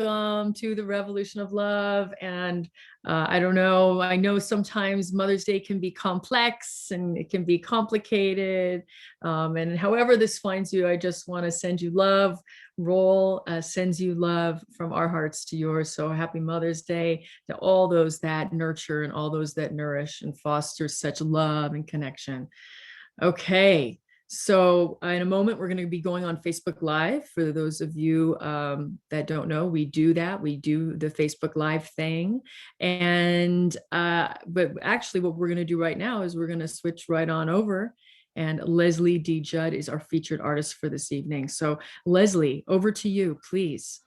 welcome to the Revolution of Love. And I don't know, I know sometimes Mother's Day can be complex and it can be complicated. And however this finds you, I just want to send you love. Roll sends you love from our hearts to yours. So happy Mother's Day to all those that nurture and all those that nourish and foster such love and connection. Okay. So in a moment, we're going to be going on Facebook Live. For those of you that don't know, we do that. We do the Facebook Live thing. And but actually what we're going to do right now is we're going to switch right on over. And Leslie D. Judd is our featured artist for this evening. So Leslie, over to you, please.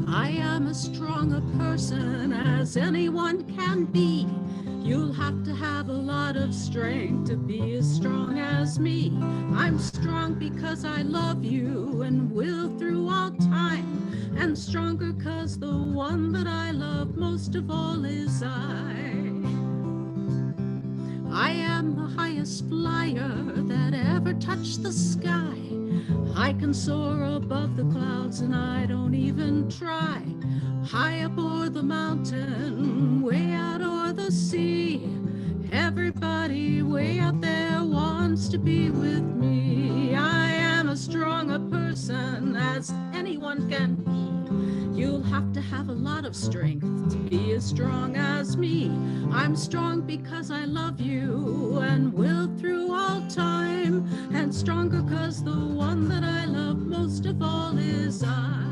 I am as strong a person as anyone can be. You'll have to have a lot of strength to be as strong as me. I'm strong because I love you and will through all time. And stronger cause the one that I love most of all is I am the highest flyer that ever touched the sky. I can soar above the clouds and I don't even try. High up o'er the mountain, way out o'er the sea. Everybody way out there wants to be with me. I am as strong a person as anyone can be. You'll have to have a lot of strength to be as strong as me. I'm strong because I love you and will through all time. And stronger cause the one that I love most of all is I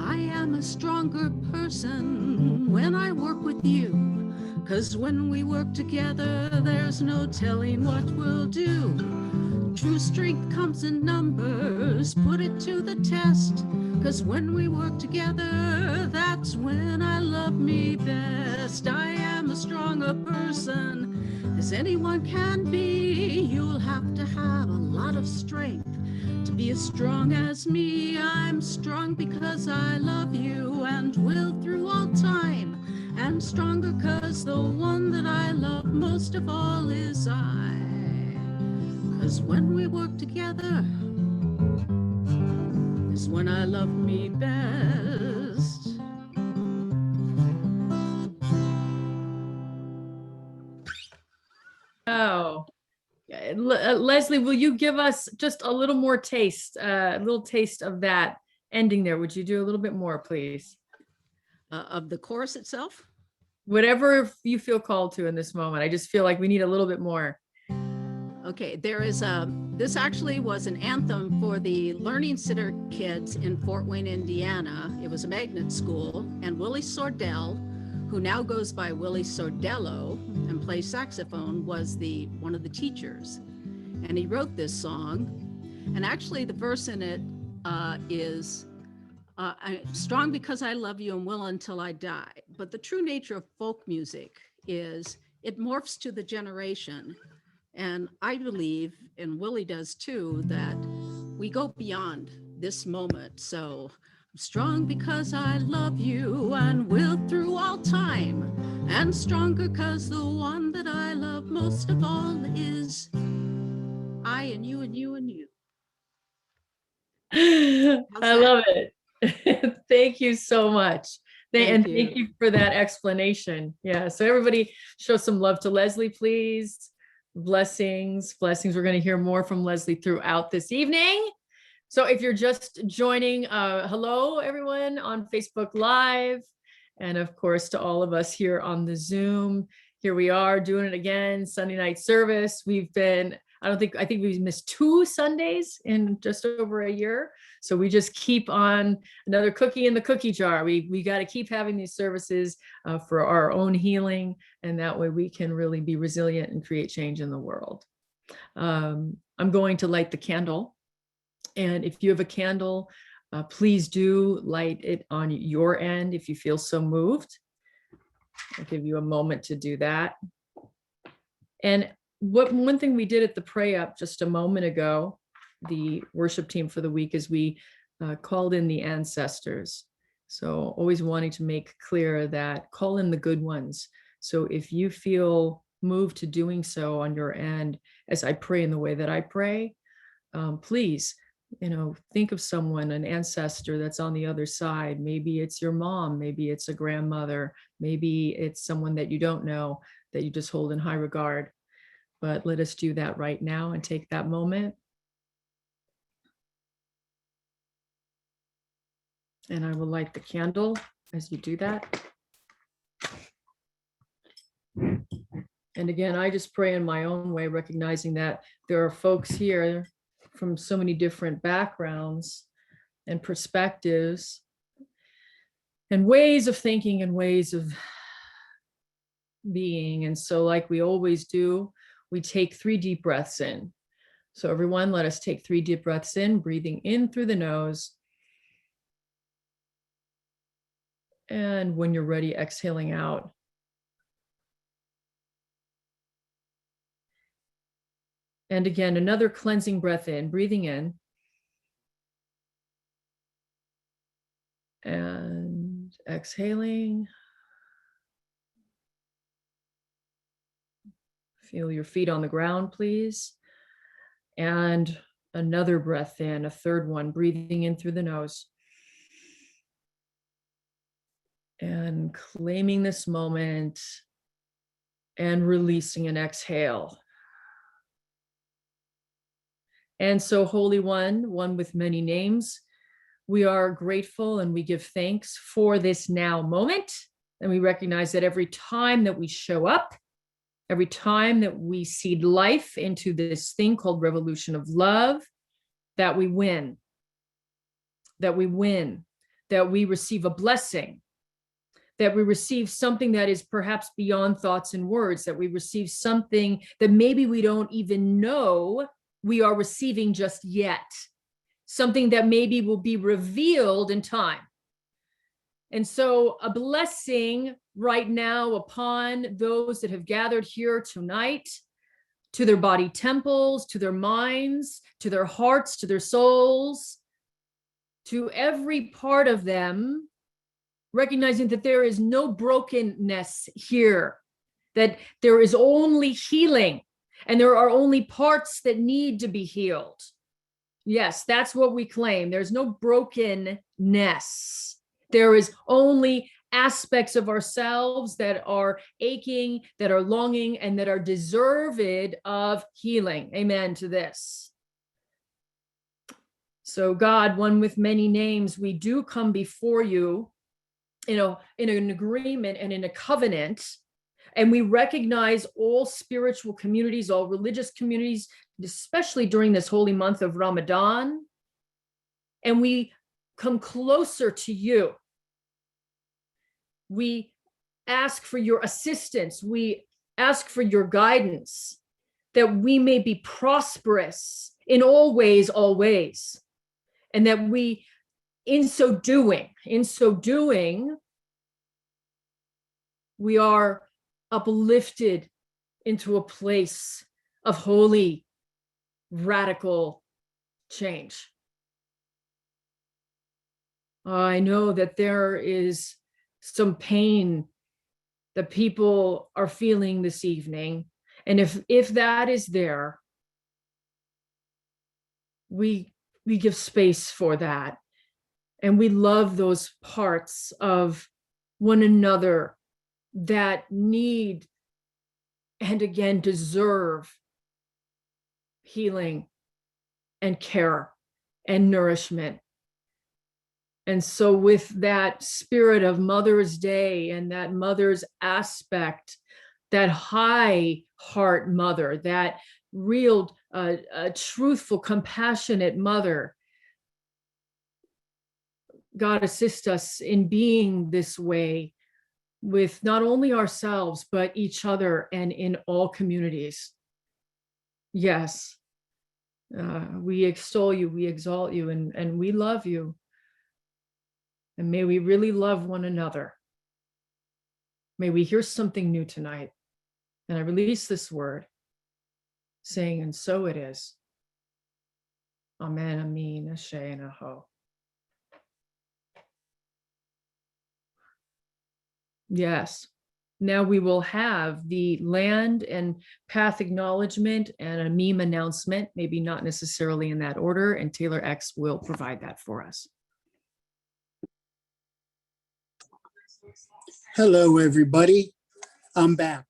am a stronger person when I work with you. Cause when we work together, there's no telling what we'll do. True strength comes in numbers, put it to the test. Cause when we work together, that's when I love me best. I am a stronger person as anyone can be. You'll have to have a lot of strength to be as strong as me. I'm strong because I love you and will through all time. And stronger cause the one that I love most of all is I. Cause when we work together is when I love me best. Oh, Leslie, will you give us just a little more taste, a little taste of that ending there? Would you do a little bit more, please? Of the chorus itself? Whatever you feel called to in this moment. I just feel like we need a little bit more. Okay, there is this actually was an anthem for the Learning Center kids in Fort Wayne, Indiana. It was a magnet school, and Willie Sordell, who now goes by Willie Sordello and plays saxophone, was one of the teachers. And he wrote this song, and actually the verse in it is I'm strong because I love you and will until I die. But the true nature of folk music is it morphs to the generation. And I believe, and Willie does too, that we go beyond this moment. So I'm strong because I love you and will through all time. And stronger because the one that I love most of all is I and you and you and you. I love it. Thank you so much. Thank you for that explanation. Yeah, so everybody show some love to Leslie, please. Blessings. We're going to hear more from Leslie throughout this evening. So if you're just joining, hello everyone on Facebook Live, and of course to all of us here on the Zoom. Here we are doing it again, Sunday night service. I think we've missed 2 Sundays in just over a year. So we just keep on another cookie in the cookie jar. We got to keep having these services for our own healing. And that way we can really be resilient and create change in the world. I'm going to light the candle. And if you have a candle, please do light it on your end if you feel so moved. I'll give you a moment to do that. And one thing we did at the Pray Up just a moment ago, the worship team for the week, is we called in the ancestors. So always wanting to make clear that call in the good ones. So if you feel moved to doing so on your end, as I pray in the way that I pray, please, think of someone, an ancestor that's on the other side. Maybe it's your mom, maybe it's a grandmother, maybe it's someone that you don't know that you just hold in high regard. But let us do that right now and take that moment. And I will light the candle as you do that. And again, I just pray in my own way, recognizing that there are folks here from so many different backgrounds and perspectives and ways of thinking and ways of being. And so, like we always do, we take 3 deep breaths in. So everyone, let us take 3 deep breaths in, breathing in through the nose. And when you're ready, exhaling out. And again, another cleansing breath in, breathing in. And exhaling. Feel your feet on the ground, please. And another breath in, a third one, breathing in through the nose. And claiming this moment and releasing an exhale. And so, Holy One, one with many names, we are grateful and we give thanks for this now moment. And we recognize that every time that we show up, every time that we seed life into this thing called revolution of love, that we win, that we receive a blessing, that we receive something that is perhaps beyond thoughts and words, that we receive something that maybe we don't even know we are receiving just yet, something that maybe will be revealed in time. And so a blessing right now upon those that have gathered here tonight, to their body temples, to their minds, to their hearts, to their souls, to every part of them, recognizing that there is no brokenness here, that there is only healing, and there are only parts that need to be healed. Yes, that's what we claim. There's no brokenness. There is only aspects of ourselves that are aching, that are longing, and that are deserved of healing. Amen to this. So God, one with many names, we do come before you in an agreement and in a covenant. And we recognize all spiritual communities, all religious communities, especially during this holy month of Ramadan. And we come closer to you. We ask for your assistance. We ask for your guidance, that we may be prosperous in all ways, always. And that we, in so doing, we are uplifted into a place of holy, radical change. I know that there is some pain that people are feeling this evening. And if that is there, we give space for that. And we love those parts of one another that need and again deserve healing and care and nourishment. And so with that spirit of Mother's Day and that mother's aspect, that high heart mother, that real truthful, compassionate mother, God assist us in being this way with not only ourselves, but each other and in all communities. Yes, we extol you, we exalt you, and we love you. And may we really love one another. May we hear something new tonight. And I release this word, saying, and so it is. Amen, amen, ashe, and aho. Yes. Now we will have the land and path acknowledgement and a meme announcement, maybe not necessarily in that order, and Taylor X will provide that for us. Hello, everybody. I'm back.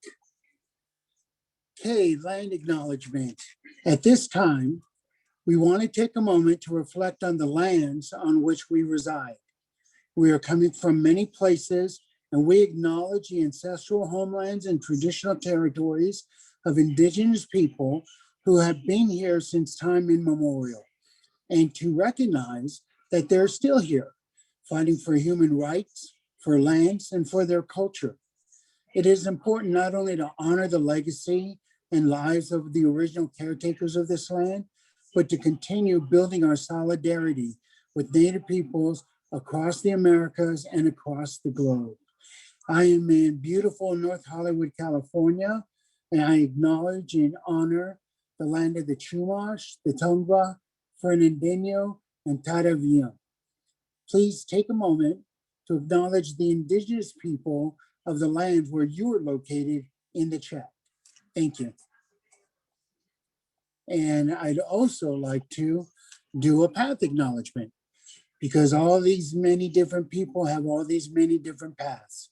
Okay, land acknowledgement. At this time, we want to take a moment to reflect on the lands on which we reside. We are coming from many places, and we acknowledge the ancestral homelands and traditional territories of Indigenous people who have been here since time immemorial, and to recognize that they're still here, fighting for human rights, for lands, and for their culture. It is important not only to honor the legacy and lives of the original caretakers of this land, but to continue building our solidarity with Native peoples across the Americas and across the globe. I am in beautiful North Hollywood, California, and I acknowledge and honor the land of the Chumash, the Tongva, Fernandinho, and Taravian. Please take a moment to acknowledge the Indigenous people of the land where you are located in the chat. Thank you. And I'd also like to do a path acknowledgement, because all these many different people have all these many different paths.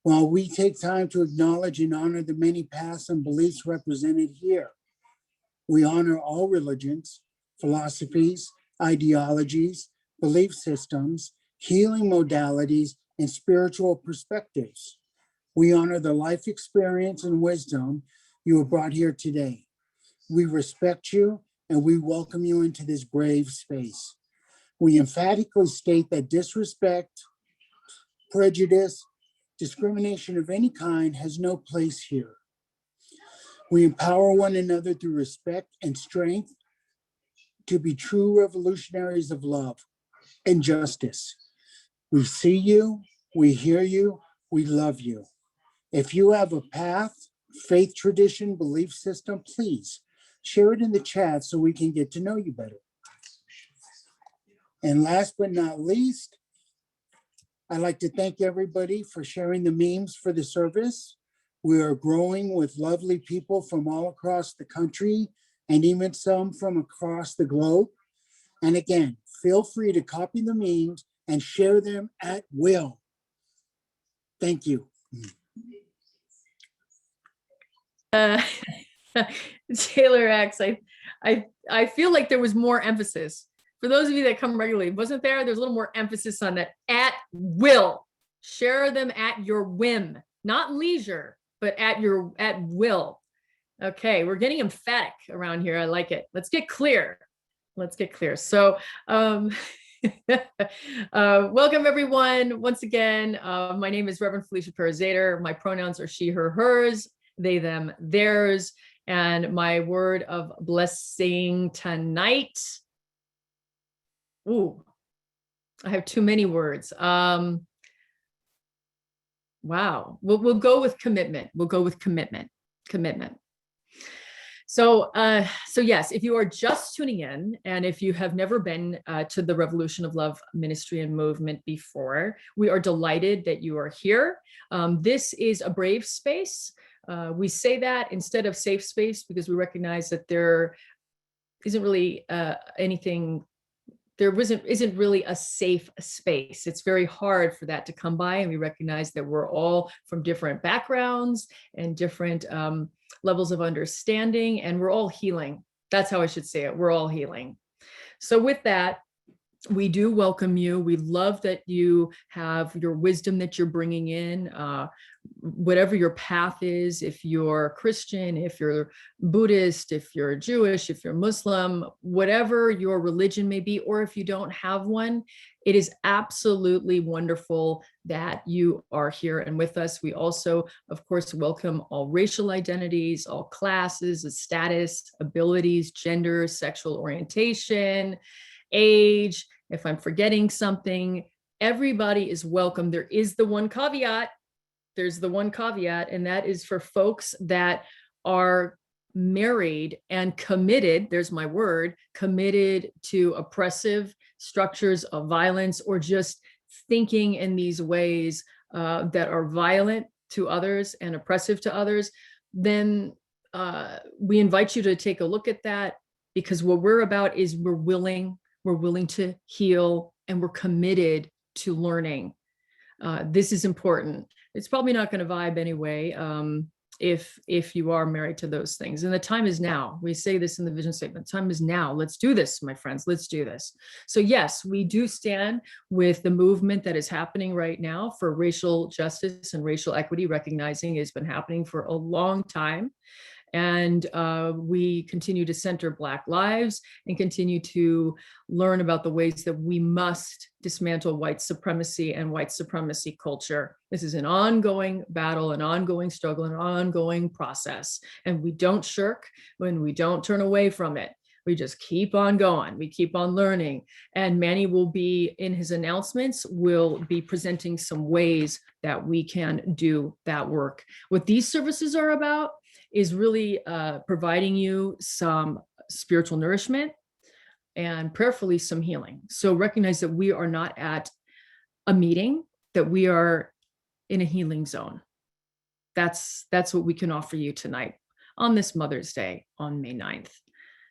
While we take time to acknowledge and honor the many paths and beliefs represented here, we honor all religions, philosophies, ideologies, belief systems, healing modalities, and spiritual perspectives. We honor the life experience and wisdom you have brought here today. We respect you and we welcome you into this brave space. We emphatically state that disrespect, prejudice, discrimination of any kind has no place here. We empower one another through respect and strength to be true revolutionaries of love and justice. We see you, we hear you, we love you. If you have a path, faith tradition, belief system, please share it in the chat so we can get to know you better. And last but not least, I'd like to thank everybody for sharing the memes for the service. We are growing with lovely people from all across the country and even some from across the globe. And again, feel free to copy the memes and share them at will. Thank you. Taylor X, I feel like there was more emphasis. For those of you that come regularly, wasn't there? There's a little more emphasis on that at will. Share them at your whim, not leisure, but at will. Okay, we're getting emphatic around here. I like it. Let's get clear. Let's get clear. So welcome everyone. Once again, my name is Reverend Felicia Perez-Zader. My pronouns are she, her, hers, they, them, theirs. And my word of blessing tonight. Ooh, I have too many words. Wow. We'll go with commitment. We'll go with commitment. So yes, if you are just tuning in, and if you have never been to the Revolution of Love Ministry and Movement before, we are delighted that you are here. This is a brave space. We say that instead of safe space because we recognize that there isn't really isn't really a safe space. It's very hard for that to come by, and we recognize that we're all from different backgrounds and different levels of understanding, and we're all healing. That's how I should say it. We're all healing. So with that, we do welcome you. We love that you have your wisdom that you're bringing in, whatever your path is, if you're Christian, if you're Buddhist, if you're Jewish, if you're Muslim, whatever your religion may be, or if you don't have one, it is absolutely wonderful that you are here and with us. We also, of course, welcome all racial identities, all classes, status, abilities, gender, sexual orientation, age. If I'm forgetting something, everybody is welcome. There is the one caveat. there's the one caveat, and that is for folks that are married and committed, there's my word, committed to oppressive structures of violence, or just thinking in these ways that are violent to others and oppressive to others, then we invite you to take a look at that, because what we're about is we're willing to heal, and we're committed to learning. This is important. It's probably not going to vibe anyway, if you are married to those things. And the time is now. We say this in the vision statement. Time is now. Let's do this, my friends. Let's do this. So yes, we do stand with the movement that is happening right now for racial justice and racial equity, recognizing it's been happening for a long time. And we continue to center Black lives and continue to learn about the ways that we must dismantle white supremacy and white supremacy culture. This is an ongoing battle, an ongoing struggle, an ongoing process. And we don't shirk when we don't turn away from it. We just keep on going. We keep on learning. And Manny will be, in his announcements, will be presenting some ways that we can do that work. What these services are about is really providing you some spiritual nourishment and prayerfully some healing. So recognize that we are not at a meeting, that we are in a healing zone. That's what we can offer you tonight on this Mother's Day on May 9th.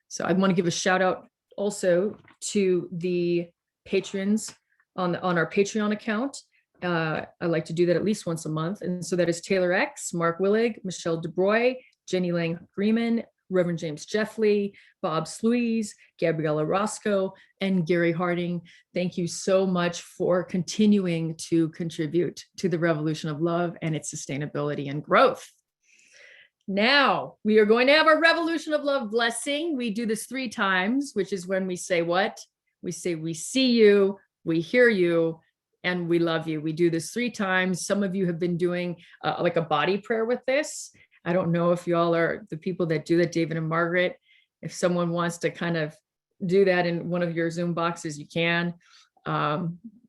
So I want to give a shout out also to the patrons on our Patreon account. I like to do that at least once a month. And so that is Taylor X, Mark Willig, Michelle DeBroy, Jenny Lang Freeman, Reverend James Jeffley, Bob Sluiz, Gabriella Roscoe, and Gary Harding. Thank you so much for continuing to contribute to the revolution of love and its sustainability and growth. Now, we are going to have our revolution of love blessing. We do this 3 times, which is when we say what? We say, we see you, we hear you, and we love you. We do this 3 times. Some of you have been doing like a body prayer with this. I don't know if y'all are the people that do that, David and Margaret. If someone wants to kind of do that in one of your Zoom boxes, you can.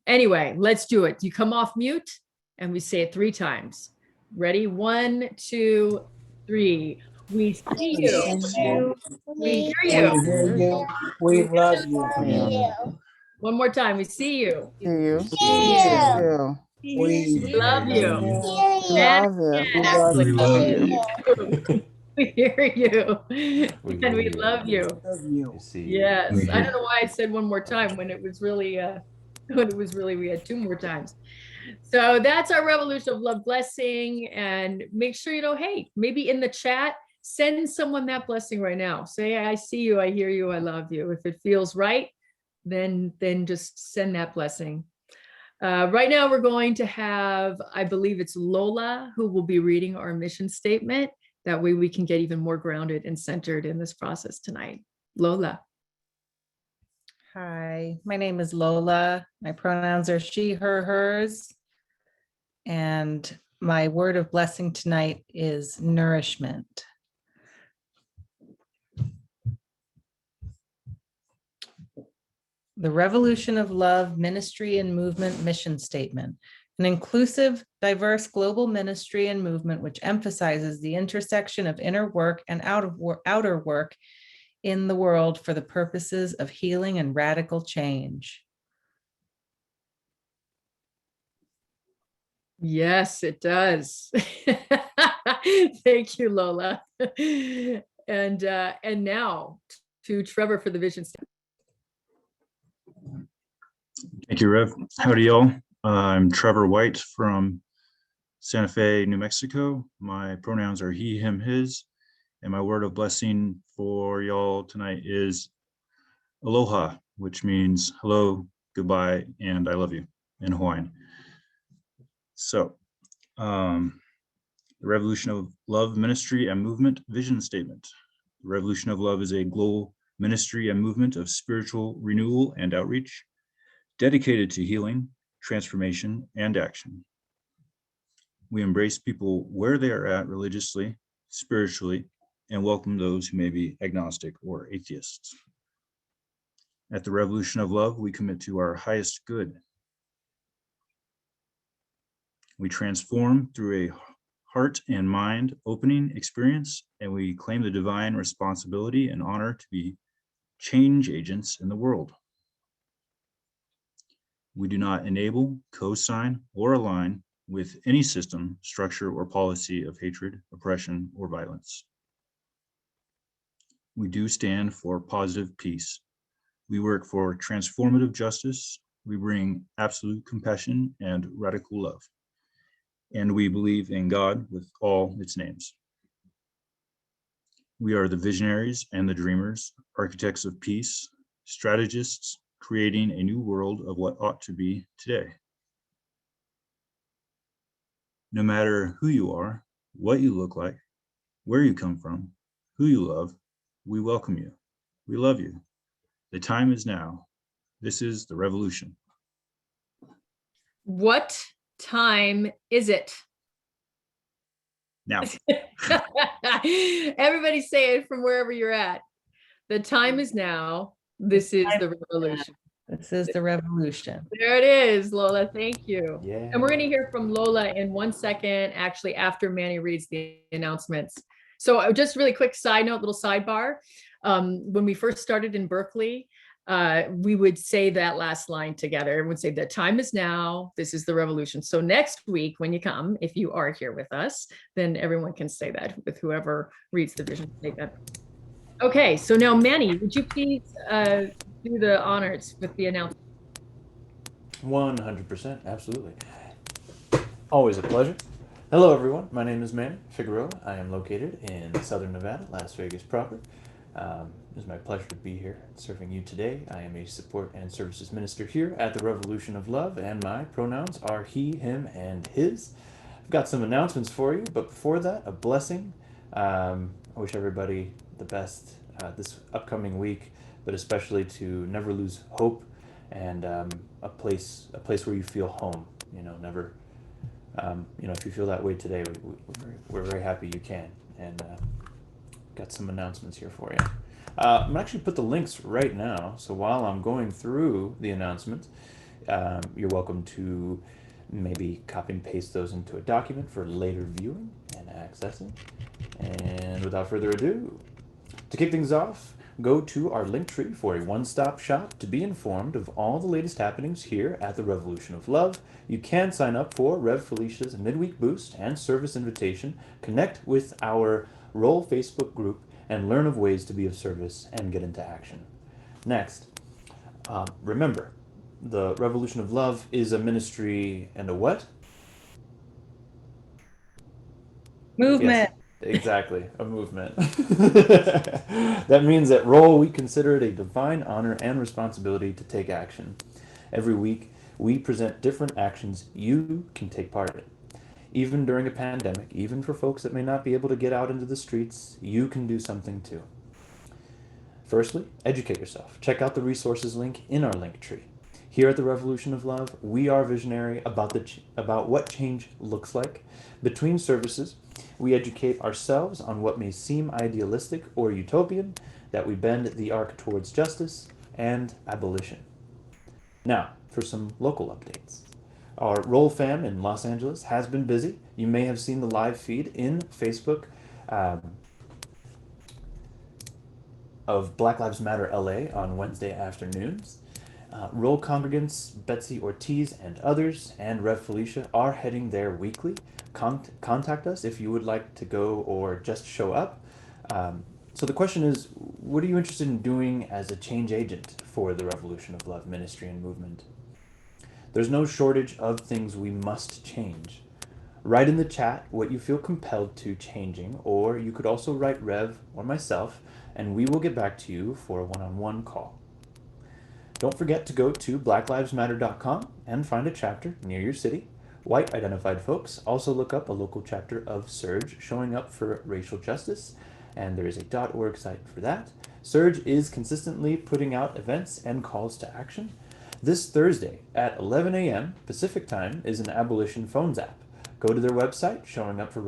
Anyway, let's do it. You come off mute and we say it 3 times. Ready? 1, 2, 3. We see you. We hear you. We love you. One more time. We see you. See you. See you. We love you. Love you. We love you. We hear you. And we love you. Yes. I don't know why I said one more time when it was really we had 2 more times. So that's our revolution of love blessing. And make sure, hey, maybe in the chat, send someone that blessing right now. Say, I see you, I hear you, I love you. If it feels right, then just send that blessing. Right now, we're going to have, I believe it's Lola, who will be reading our mission statement. That way we can get even more grounded and centered in this process tonight. Lola. Hi, my name is Lola. My pronouns are she, her, hers. And my word of blessing tonight is nourishment. The Revolution of Love Ministry and Movement Mission Statement, an inclusive, diverse global ministry and movement which emphasizes the intersection of inner work and outer work in the world for the purposes of healing and radical change. Yes, it does. Thank you, Lola. And now to Trevor for the vision statement. Thank you, Rev. Howdy, y'all. I'm Trevor White from Santa Fe, New Mexico. My pronouns are he, him, his, and my word of blessing for y'all tonight is aloha, which means hello, goodbye, and I love you in Hawaiian. So, the Revolution of Love Ministry and Movement Vision Statement. The Revolution of Love is a global ministry and movement of spiritual renewal and outreach, dedicated to healing, transformation, and action. We embrace people where they are at religiously, spiritually, and welcome those who may be agnostic or atheists. At the Revolution of Love, we commit to our highest good. We transform through a heart and mind opening experience, and we claim the divine responsibility and honor to be change agents in the world. We do not enable, co-sign, or align with any system, structure, or policy of hatred, oppression, or violence. We do stand for positive peace. We work for transformative justice. We bring absolute compassion and radical love. And we believe in God with all its names. We are the visionaries and the dreamers, architects of peace, strategists, creating a new world of what ought to be today. No matter who you are, what you look like, where you come from, who you love, we welcome you. We love you. The time is now. This is the revolution. What time is it? Now. Everybody say it from wherever you're at. The time is now. This is the revolution. This is the revolution. There it is, Lola. Thank you. Yeah. And we're going to hear from Lola in 1 second, actually, after Manny reads the announcements. So just really quick side note, little sidebar. When we first started in Berkeley, we would say that last line together. Everyone would say, the time is now. This is the revolution. So next week, when you come, if you are here with us, then everyone can say that with whoever reads the vision statement. Okay, so now Manny, would you please do the honors with the announcement? 100%, absolutely. Always a pleasure. Hello, everyone. My name is Manny Figueroa. I am located in Southern Nevada, Las Vegas proper. It is my pleasure to be here serving you today. I am a support and services minister here at the Revolution of Love, and my pronouns are he, him, and his. I've got some announcements for you, but before that, a blessing. I wish everybody the best this upcoming week, but especially to never lose hope and a place where you feel home. You know, never. If you feel that way today, we're very happy you can. And got some announcements here for you. I'm gonna actually put the links right now. So while I'm going through the announcements, you're welcome to maybe copy and paste those into a document for later viewing and accessing. And without further ado, to kick things off, go to our Linktree for a one-stop shop to be informed of all the latest happenings here at the Revolution of Love. You can sign up for Rev Felicia's midweek boost and service invitation, connect with our Roll Facebook group, and learn of ways to be of service and get into action. Next, remember, the Revolution of Love is a ministry and a what? Movement. Yes, exactly, a movement. That means at Roll, we consider it a divine honor and responsibility to take action. Every week, we present different actions you can take part in. Even during a pandemic, even for folks that may not be able to get out into the streets, you can do something too. Firstly, educate yourself. Check out the resources link in our Linktree. Here at the Revolution of Love, we are visionary about what change looks like. Between services, we educate ourselves on what may seem idealistic or utopian, that we bend the arc towards justice and abolition. Now, for some local updates. Our Roll fam in Los Angeles has been busy. You may have seen the live feed in Facebook of Black Lives Matter LA on Wednesday afternoons. Roll congregants Betsy Ortiz and others, and Rev Felicia are heading there weekly. Contact us if you would like to go or just show up. So the question is, what are you interested in doing as a change agent for the Revolution of Love ministry and movement? There's no shortage of things we must change. Write in the chat what you feel compelled to changing, or you could also write Rev or myself, and we will get back to you for a one-on-one call. Don't forget to go to blacklivesmatter.com and find a chapter near your city. White identified folks also look up a local chapter of Surge showing up for racial justice, and there is a .org site for that. Surge is consistently putting out events and calls to action. This Thursday at 11 a.m. Pacific time is an abolition phones app. Go to their website, showing up for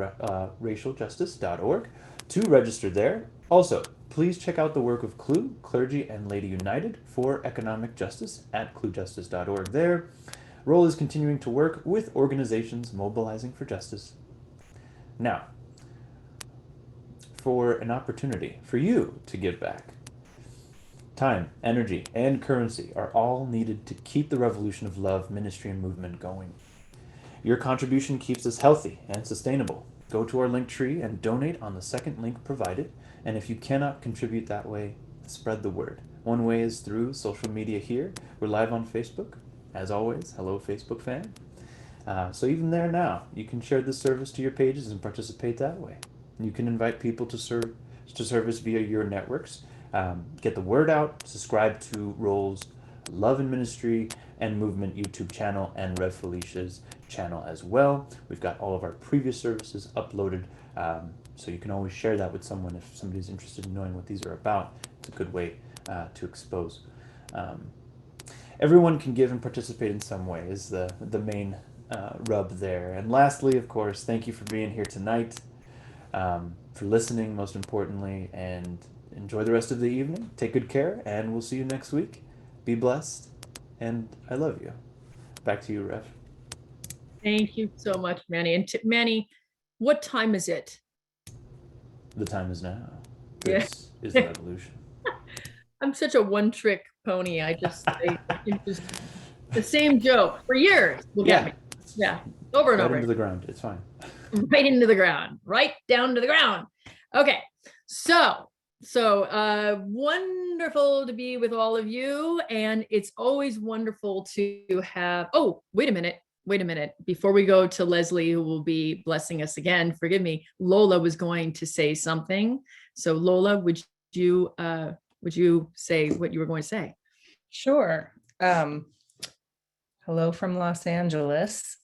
racialjustice.org, to register there. Also, please check out the work of CLU, Clergy and Lady United for Economic Justice at clujustice.org there. role is continuing to work with organizations mobilizing for justice. Now, for an opportunity for you to give back. Time, energy, and currency are all needed to keep the Revolution of Love ministry and movement going. Your contribution keeps us healthy and sustainable. Go to our Linktree and donate on the second link provided. And if you cannot contribute that way, spread the word. One way is through social media here. We're live on Facebook. As always, hello Facebook fan. So even there now, you can share this service to your pages and participate that way. You can invite people to service via your networks. Get the word out, subscribe to Roll's Love and Ministry and Movement YouTube channel and Rev Felicia's channel as well. We've got all of our previous services uploaded, so you can always share that with someone if somebody's interested in knowing what these are about. It's a good way to expose. Everyone can give and participate in some way is the main rub there. And lastly, of course, thank you for being here tonight, for listening most importantly, and enjoy the rest of the evening. Take good care, and we'll see you next week. Be blessed, and I love you. Back to you, Rev. Thank you so much, Manny. And Manny, what time is it? The time is now. This is the revolution. I'm such a one-trick pony. I just the same joke for years. Get me. Yeah, over and over. Right into the ground. It's fine. Right into the ground. Right down to the ground. Okay, so wonderful to be with all of you, and it's always wonderful to have. Oh, wait a minute. Before we go to Leslie, who will be blessing us again, forgive me, Lola was going to say something. So Lola, would you say what you were going to say? Sure. Hello from Los Angeles.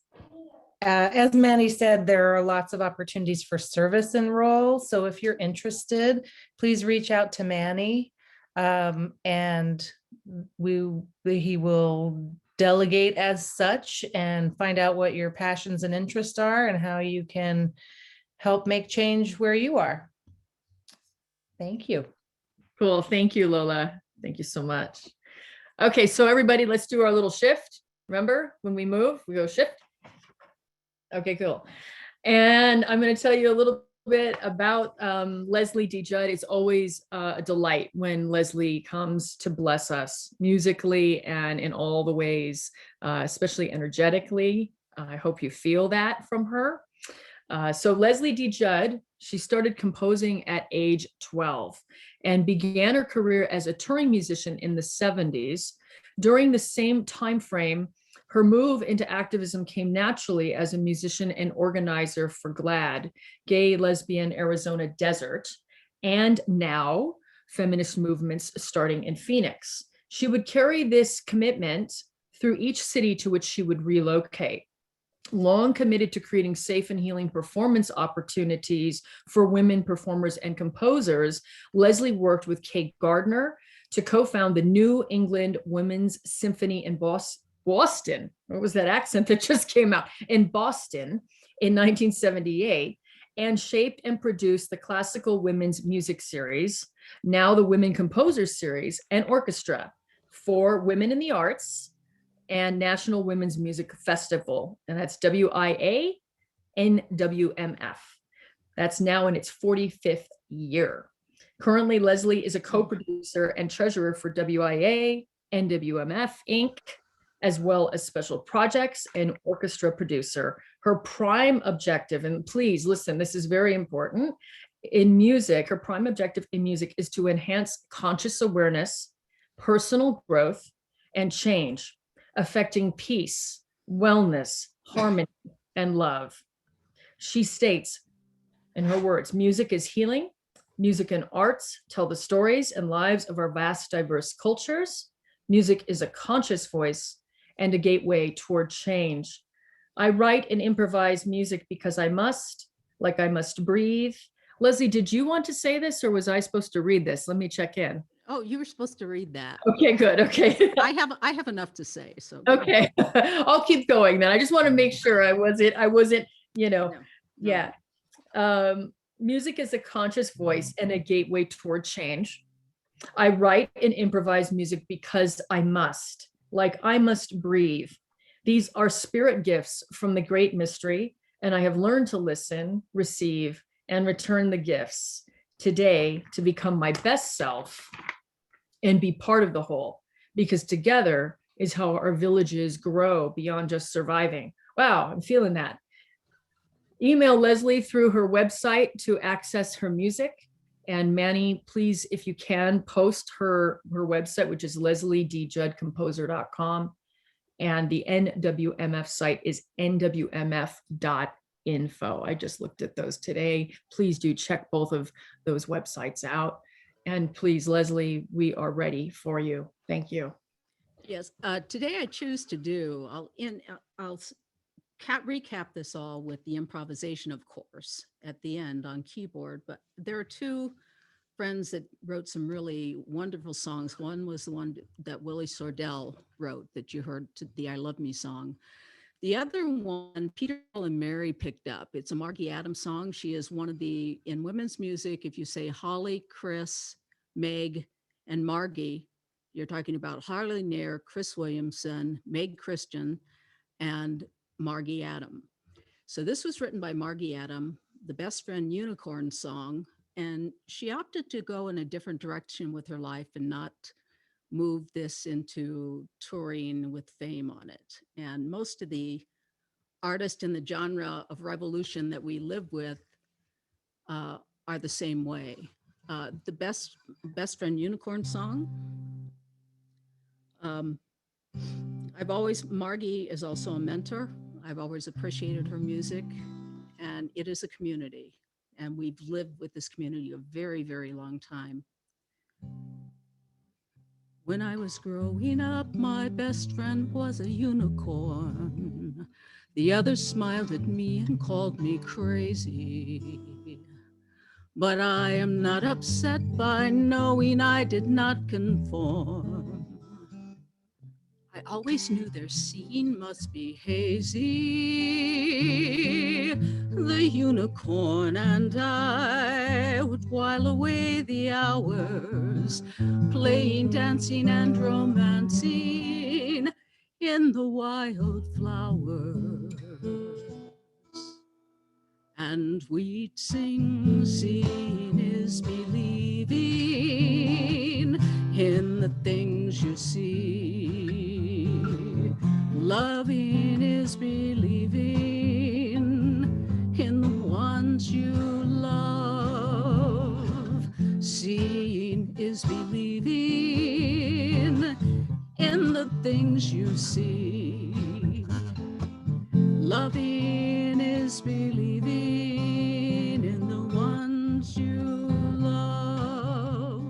As Manny said, there are lots of opportunities for service and role. So if you're interested, please reach out to Manny, and he will delegate as such and find out what your passions and interests are and how you can help make change where you are. Thank you. Cool. Thank you, Lola. Thank you so much. Okay, so everybody, let's do our little shift. Remember, when we move, we go shift. Okay, cool. And I'm going to tell you a little bit about Leslie D. Judd. It's always a delight when Leslie comes to bless us musically and in all the ways, especially energetically. I hope you feel that from her. So Leslie D. Judd, she started composing at age 12 and began her career as a touring musician in the 70s. During the same time frame, her move into activism came naturally as a musician and organizer for GLAAD, Gay, Lesbian, Arizona Desert, and now feminist movements starting in Phoenix. She would carry this commitment through each city to which she would relocate. Long committed to creating safe and healing performance opportunities for women performers and composers, Leslie worked with Kay Gardner to co-found the New England Women's Symphony in Boston. What was that accent that just came out? In Boston in 1978, and shaped and produced the Classical Women's Music Series, now the Women Composers Series and Orchestra for Women in the Arts and National Women's Music Festival. And that's WIA NWMF. That's now in its 45th year. Currently, Leslie is a co-producer and treasurer for WIA, NWMF, Inc., as well as Special Projects and Orchestra Producer. Her prime objective, and please listen, this is very important, in music, her prime objective in music is to enhance conscious awareness, personal growth, and change, affecting peace, wellness, harmony, and love. She states, in her words, music is healing. Music and arts tell the stories and lives of our vast, diverse cultures. Music is a conscious voice and a gateway toward change. I write and improvise music because I must, like I must breathe. Leslie, did you want to say this or was I supposed to read this? Let me check in. Oh, you were supposed to read that. Okay, good. Okay. I have enough to say. So okay. I'll keep going then. I just want to make sure I wasn't, No. yeah. Music is a conscious voice and a gateway toward change. I write and improvise music because I must, like I must breathe. These are spirit gifts from the great mystery, and I have learned to listen, receive, and return the gifts today to become my best self and be part of the whole, because together is how our villages grow beyond just surviving. Wow, I'm feeling that. Email Leslie through her website to access her music. And Manny, please, if you can, post her website, which is lesliedjuddcomposer.com. And the NWMF site is nwmf.info. I just looked at those today. Please do check both of those websites out. And please, Leslie, we are ready for you. Thank you. Yes, today I choose to do, I'll recap this all with the improvisation, of course, at the end on keyboard, but there are two friends that wrote some really wonderful songs. One was the one that Willie Sordell wrote that you heard, to the I Love Me song. The other one, Peter and Mary picked up. It's a Margie Adams song. She is one of the, in women's music, if you say Holly, Chris, Meg, and Margie, you're talking about Harley Nair, Chris Williamson, Meg Christian, and Margie Adam. So this was written by Margie Adam, the Best Friend Unicorn song, and she opted to go in a different direction with her life and not move this into touring with fame on it. And most of the artists in the genre of revolution that we live with are the same way. The Best Friend Unicorn song, Margie is also a mentor. I've always appreciated her music, and it is a community. And we've lived with this community a very, very long time. When I was growing up, my best friend was a unicorn. The others smiled at me and called me crazy. But I am not upset by knowing I did not conform. I always knew their scene must be hazy. The unicorn and I would while away the hours, playing, dancing, and romancing in the wildflowers. And we'd sing, seeing is believing in the things you see. Loving is believing in the ones you love. Seeing is believing in the things you see. Loving is believing in the ones you love.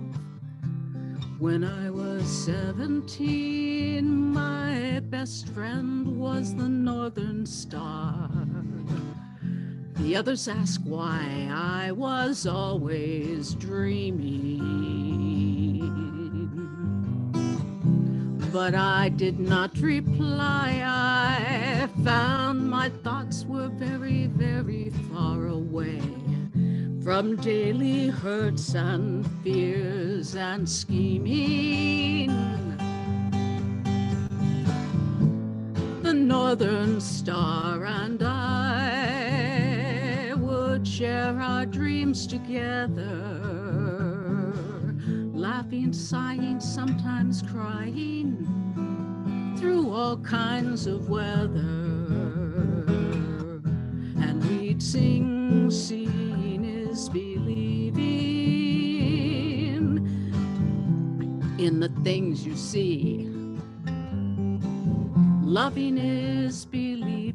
When I was 17, my best friend was the Northern Star. The others asked why I was always dreaming. But I did not reply. I found my thoughts were very, very far away from daily hurts and fears and scheming. The Northern Star and I would share our dreams together, laughing, sighing, sometimes crying, through all kinds of weather. And we'd sing, seeing is believing in the things you see. Loving is believing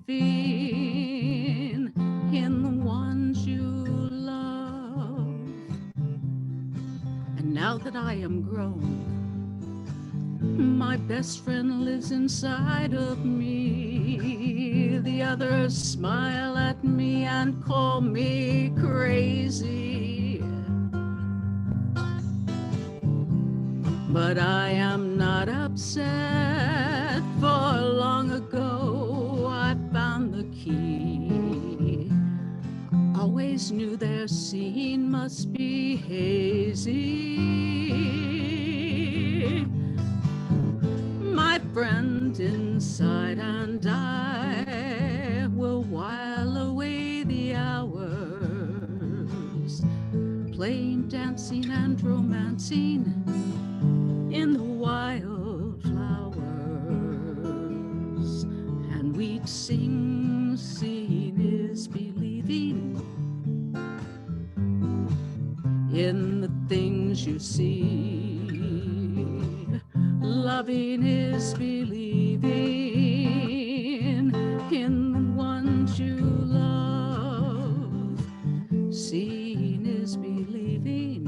in the ones you love. And now that I am grown, my best friend lives inside of me. The others smile at me and call me crazy. But I am not upset, for long ago I found the key. Always knew their scene must be hazy. My friend inside light and I will while away the hours, playing, dancing, and romancing in the wild flowers. And we'd sing, seeing is believing in the things you see. Loving is believing in the ones you love. Seeing is believing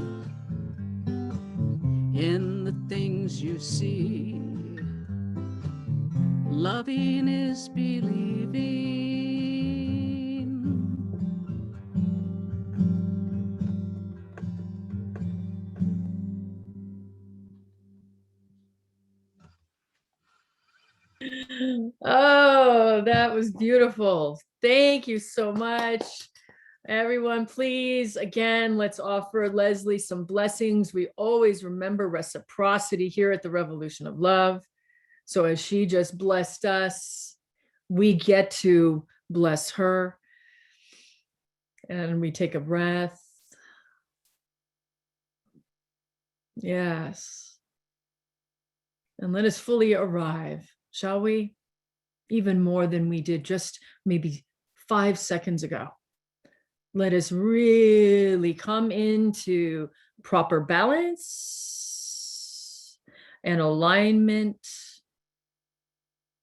in the things you see. Loving is believing. Oh, that was beautiful. Thank you so much. Everyone, please, again, let's offer Leslie some blessings. We always remember reciprocity here at the Revolution of Love. So as she just blessed us, we get to bless her. And we take a breath. Yes. And let us fully arrive, shall we? Even more than we did just maybe 5 seconds ago. Let us really come into proper balance and alignment.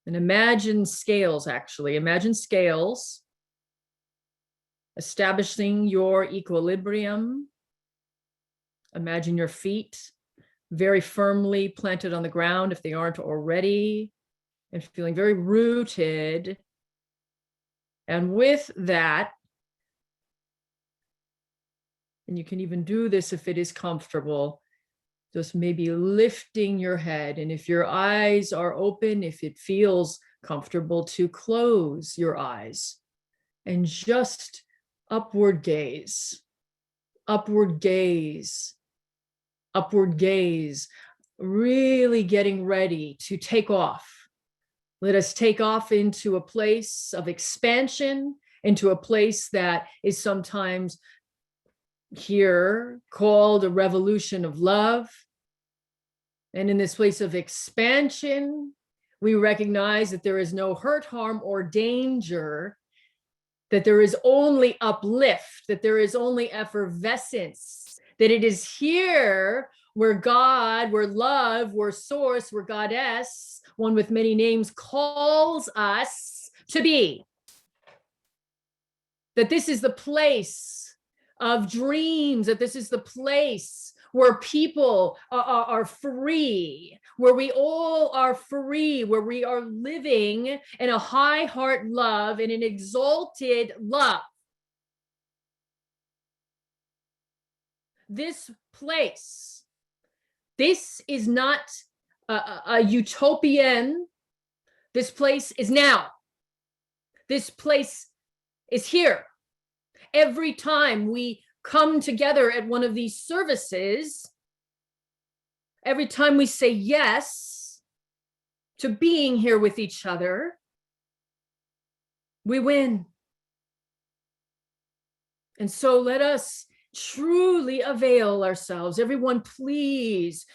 And imagine scales, actually. Imagine scales establishing your equilibrium. Imagine your feet very firmly planted on the ground if they aren't already, and feeling very rooted. And with that, and you can even do this if it is comfortable, just maybe lifting your head. And if your eyes are open, if it feels comfortable, to close your eyes and just upward gaze, upward gaze, upward gaze, really getting ready to take off. Let us take off into a place of expansion, into a place that is sometimes here called a revolution of love. And in this place of expansion, we recognize that there is no hurt, harm, or danger, that there is only uplift, that there is only effervescence, that it is here where God, where love, where source, where goddess, one with many names, calls us to be. That this is the place of dreams, that this is the place where people are free, where we all are free, where we are living in a high heart love, in an exalted love. This place, this is not a utopian. This place is now. This place is here. Every time we come together at one of these services, every time we say yes to being here with each other, we win. And so let us truly avail ourselves. Everyone, please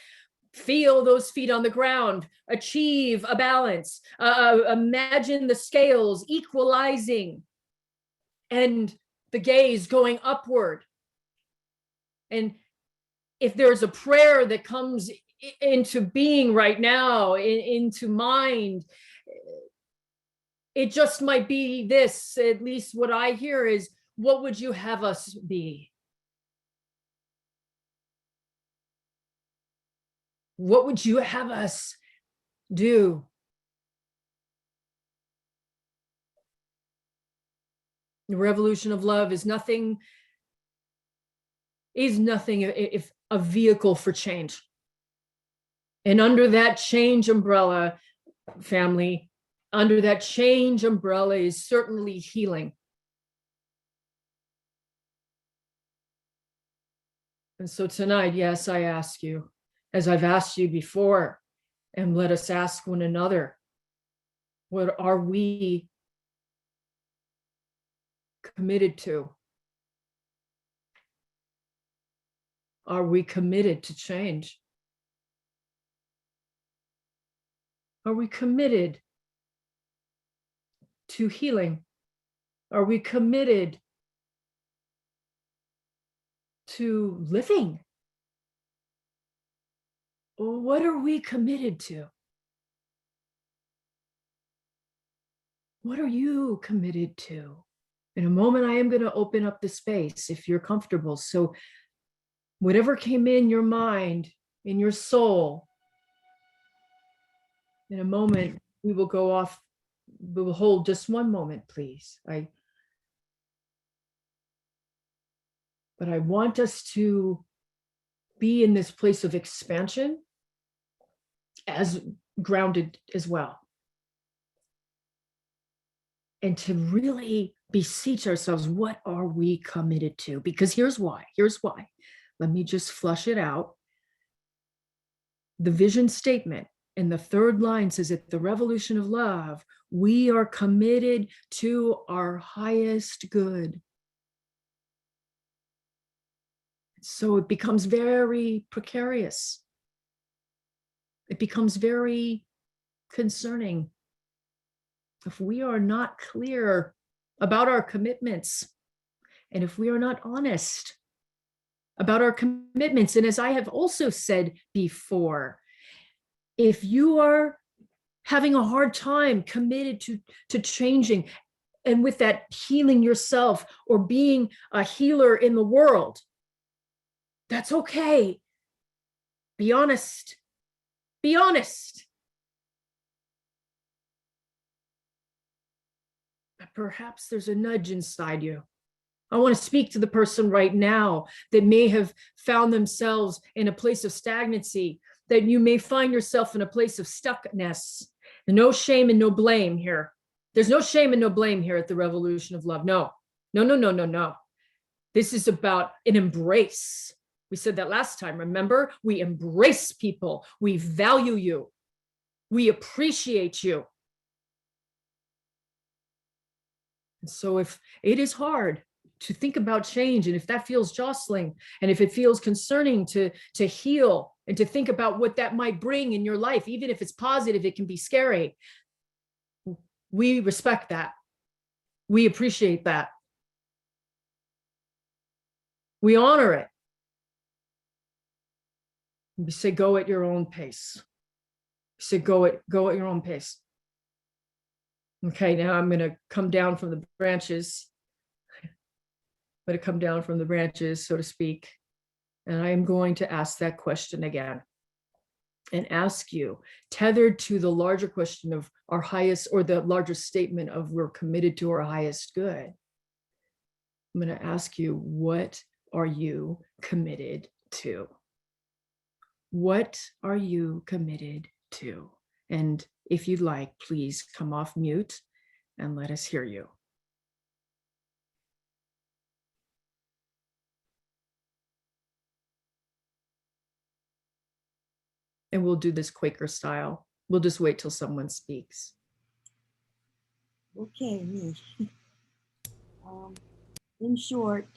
feel those feet on the ground, achieve a balance, imagine the scales equalizing and the gaze going upward. And if there's a prayer that comes into being right now, into mind, it just might be this, at least what I hear is, what would you have us be? What would you have us do? The revolution of love is nothing if a vehicle for change. And under that change umbrella, family, under that change umbrella is certainly healing. And so tonight, yes, I ask you, as I've asked you before, and let us ask one another, What are we committed to? Are we committed to change? Are we committed to healing? Are we committed to living? What are we committed to? What are you committed to? In a moment, I am going to open up the space if you're comfortable. So whatever came in your mind, in your soul, in a moment, we will go off. We will hold just one moment, please. But I want us to be in this place of expansion as grounded as well. And to really beseech ourselves, what are we committed to? Because here's why. Let me just flush it out. The vision statement in the third line says, at the revolution of love, we are committed to our highest good. So it becomes very precarious. It becomes very concerning if we are not clear about our commitments, and if we are not honest about our commitments. And as I have also said before, if you are having a hard time committed to changing, and with that healing yourself or being a healer in the world, that's okay. Be honest. Be honest. But perhaps there's a nudge inside you. I want to speak to the person right now that may have found themselves in a place of stagnancy, that you may find yourself in a place of stuckness. No shame and no blame here. There's no shame and no blame here at the Revolution of Love. No. This is about an embrace. We said that last time, remember? We embrace people. We value you. We appreciate you. And so if it is hard to think about change, and if that feels jostling, and if it feels concerning to heal and to think about what that might bring in your life, even if it's positive, it can be scary. We respect that. We appreciate that. We honor it. We say, go at your own pace. We say, go at your own pace. Okay, now I'm going to come down from the branches. I'm going to come down from the branches, so to speak. And I am going to ask that question again. And ask you, tethered to the larger question of our highest, or the larger statement of we're committed to our highest good. I'm going to ask you, what are you committed to? What are you committed to? And if you'd like, please come off mute and let us hear you. And we'll do this Quaker style. We'll just wait till someone speaks. Okay, me. In short,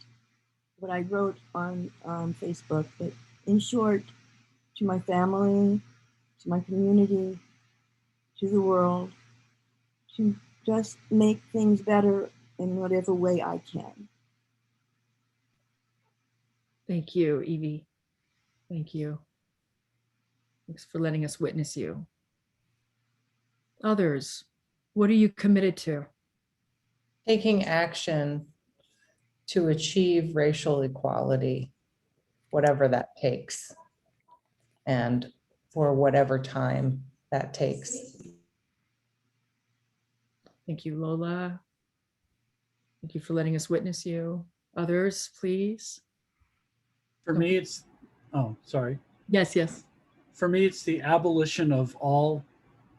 what I wrote on Facebook, but in short, to my family, to my community, to the world, to just make things better in whatever way I can. Thank you, Evie. Thank you. Thanks for letting us witness you. Others, what are you committed to? Taking action to achieve racial equality, whatever that takes, and for whatever time that takes. Thank you, Lola. Thank you for letting us witness you. Others, please. For me, it's, oh, sorry. Yes. For me, it's the abolition of all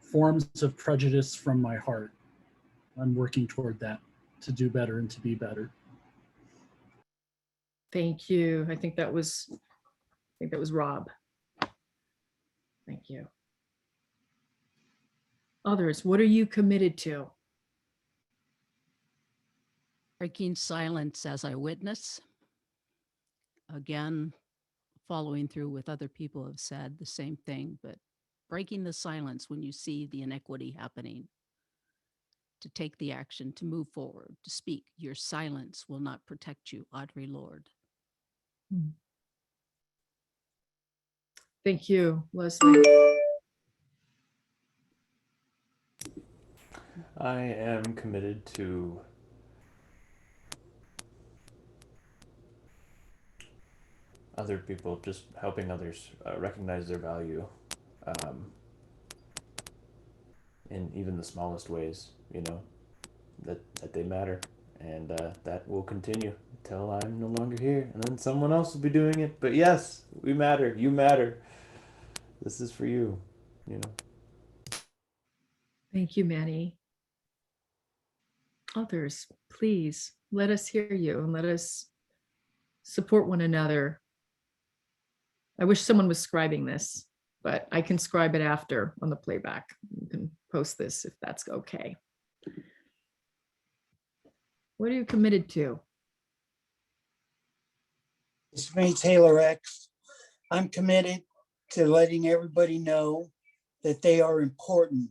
forms of prejudice from my heart. I'm working toward that, to do better and to be better. Thank you. I think that was Rob. Thank you. Others, what are you committed to? Breaking silence as I witness. Again, following through with other people have said the same thing, but breaking the silence when you see the inequity happening. To take the action, to move forward, to speak. Your silence will not protect you, Audre Lorde. Thank you, Leslie. I am committed to other people, just helping others recognize their value in even the smallest ways, you know, that they matter. And that will continue until I'm no longer here. And then someone else will be doing it. But yes, we matter. You matter. This is for you, you know. Thank you, Manny. Others, please let us hear you and let us support one another. I wish someone was scribing this, but I can scribe it after on the playback. You can post this if that's okay. What are you committed to? It's me, Taylor X. I'm committed to letting everybody know that they are important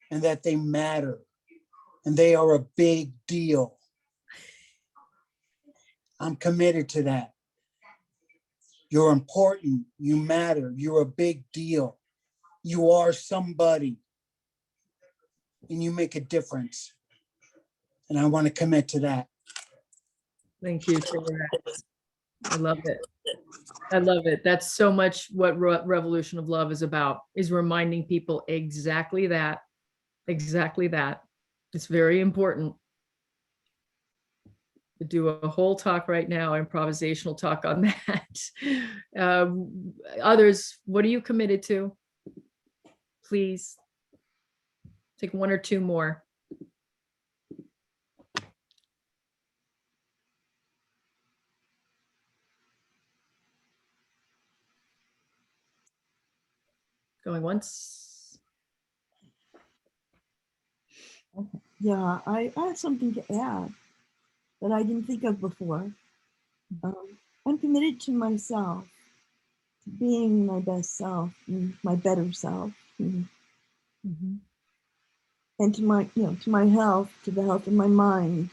and that they matter and they are a big deal. I'm committed to that. You're important, you matter, you're a big deal. You are somebody and you make a difference. And I want to commit to that. Thank you, Taylor. I love it. I love it. That's so much what Revolution of Love is about, is reminding people exactly that. Exactly that. It's very important. To do a whole talk right now, improvisational talk on that. Others, what are you committed to? Please take one or two more. Going once. Yeah, I have something to add that I didn't think of before. I'm committed to myself, to being my best self, my better self, and to my, to my health, to the health of my mind,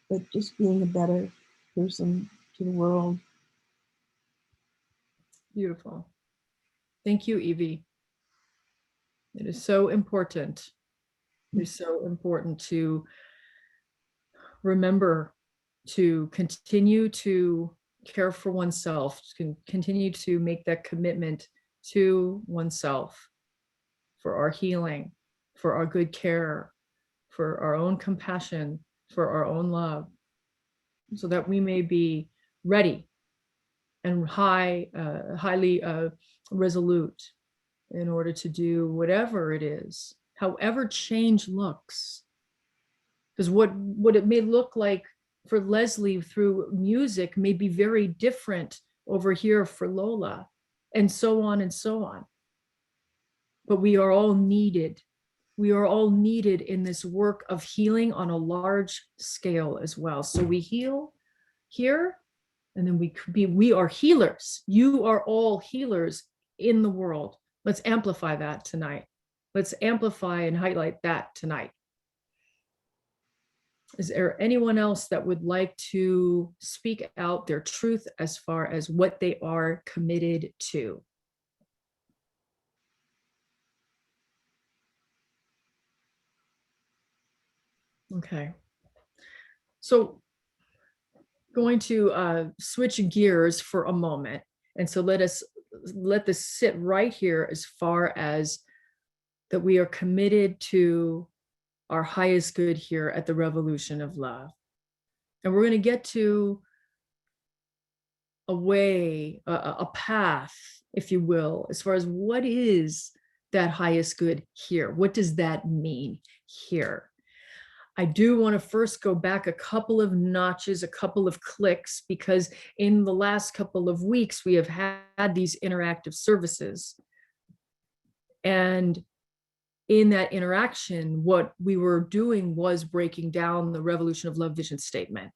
but just being a better person to the world. Beautiful. Thank you, Evie. It is so important. It is so important to remember to continue to care for oneself, to continue to make that commitment to oneself for our healing, for our good care, for our own compassion, for our own love, so that we may be ready and highly resolute in order to do whatever it is, however change looks. Because what it may look like for Leslie through music may be very different over here for Lola, and so on and so on. But we are all needed. We are all needed in this work of healing on a large scale as well. So we heal here, and then we are healers. You are all healers in the world. Let's amplify that tonight. Let's amplify and highlight that tonight. Is there anyone else that would like to speak out their truth as far as what they are committed to? Okay. So going to switch gears for a moment. And so let this sit right here as far as that we are committed to our highest good here at the Revolution of Love. And we're going to get to a way, a path, if you will, as far as what is that highest good here? What does that mean here? I do want to first go back a couple of notches, a couple of clicks, because in the last couple of weeks, we have had these interactive services. And in that interaction, what we were doing was breaking down the Revolution of Love vision statement.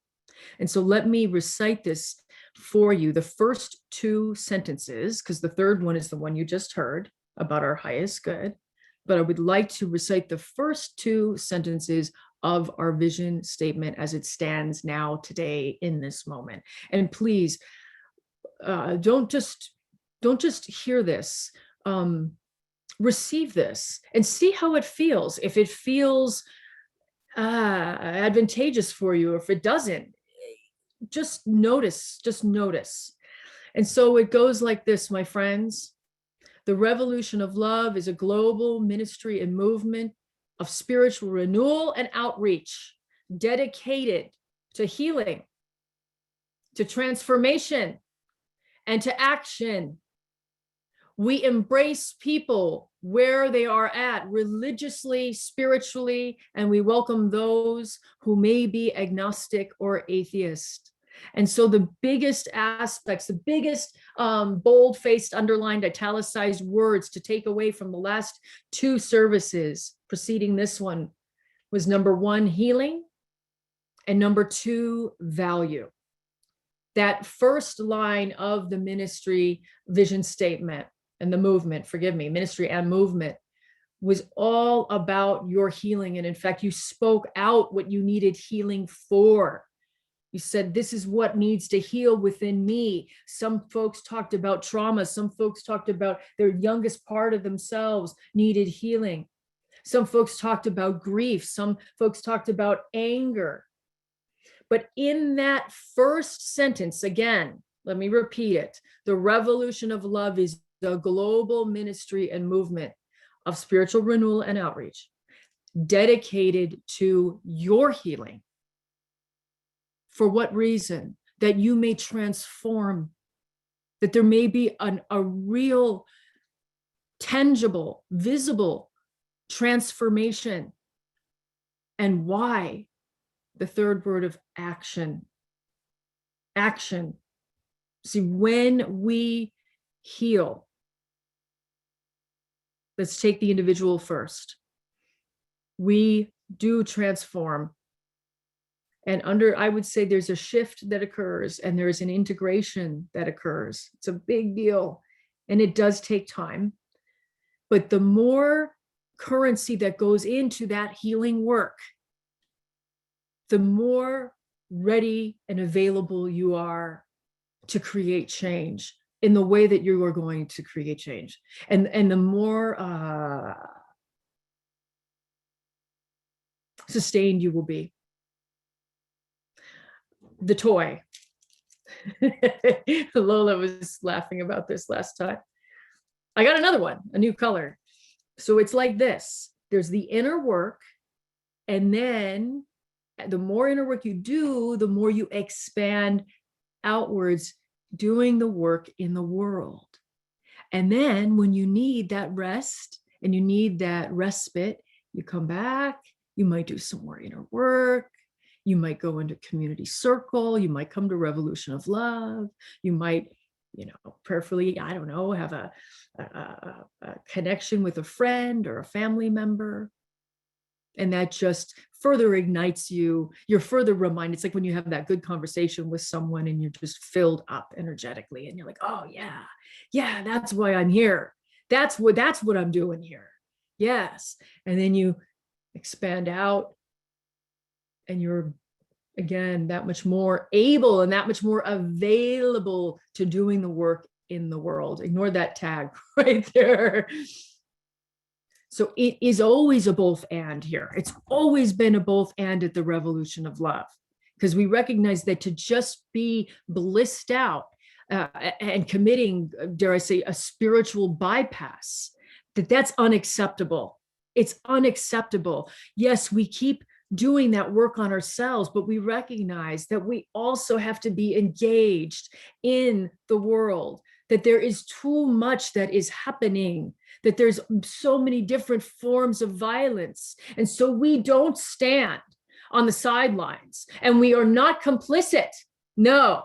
And so let me recite this for you. The first two sentences, because the third one is the one you just heard about our highest good, but I would like to recite the first two sentences of our vision statement as it stands now today in this moment. And please, don't just hear this, receive this and see how it feels. If it feels advantageous for you, or if it doesn't, just notice. And so it goes like this, my friends. The Revolution of Love is a global ministry and movement of spiritual renewal and outreach, dedicated to healing, to transformation, and to action. We embrace people where they are at, religiously, spiritually, and we welcome those who may be agnostic or atheist. And so the biggest aspects, the biggest bold-faced, underlined, italicized words to take away from the last two services preceding this one was number one, healing, and number two, value. That first line of the ministry vision statement and the movement, forgive me, ministry and movement, was all about your healing. And in fact, you spoke out what you needed healing for. You said, this is what needs to heal within me. Some folks talked about trauma. Some folks talked about their youngest part of themselves needed healing. Some folks talked about grief. Some folks talked about anger. But in that first sentence, again, let me repeat it. The Revolution of Love is the global ministry and movement of spiritual renewal and outreach, dedicated to your healing. For what reason? That you may transform, that there may be a real, tangible, visible transformation. And why? The third word of action. Action. See, when we heal, let's take the individual first. We do transform. And I would say there's a shift that occurs and there's an integration that occurs. It's a big deal and it does take time. But the more currency that goes into that healing work, the more ready and available you are to create change in the way that you are going to create change. And the more sustained you will be. The toy. Lola was laughing about this last time. I got another one, a new color. So it's like this. There's the inner work, and then the more inner work you do, the more you expand outwards, doing the work in the world. And then when you need that rest and you need that respite, you come back, you might do some more inner work. You might go into community circle. You might come to Revolution of Love. You might, prayerfully, I don't know, have a connection with a friend or a family member. And that just further ignites you. You're further reminded. It's like when you have that good conversation with someone and you're just filled up energetically and you're like, oh yeah, that's why I'm here. That's what I'm doing here. Yes. And then you expand out and you're, again, that much more able and that much more available to doing the work in the world. Ignore that tag right there. So it is always a both and here. It's always been a both and at the Revolution of Love, because we recognize that to just be blissed out and committing, dare I say, a spiritual bypass, that's unacceptable. It's unacceptable. Yes, we keep doing that work on ourselves, but we recognize that we also have to be engaged in the world, that there is too much that is happening, that there's so many different forms of violence. And so we don't stand on the sidelines and we are not complicit. No.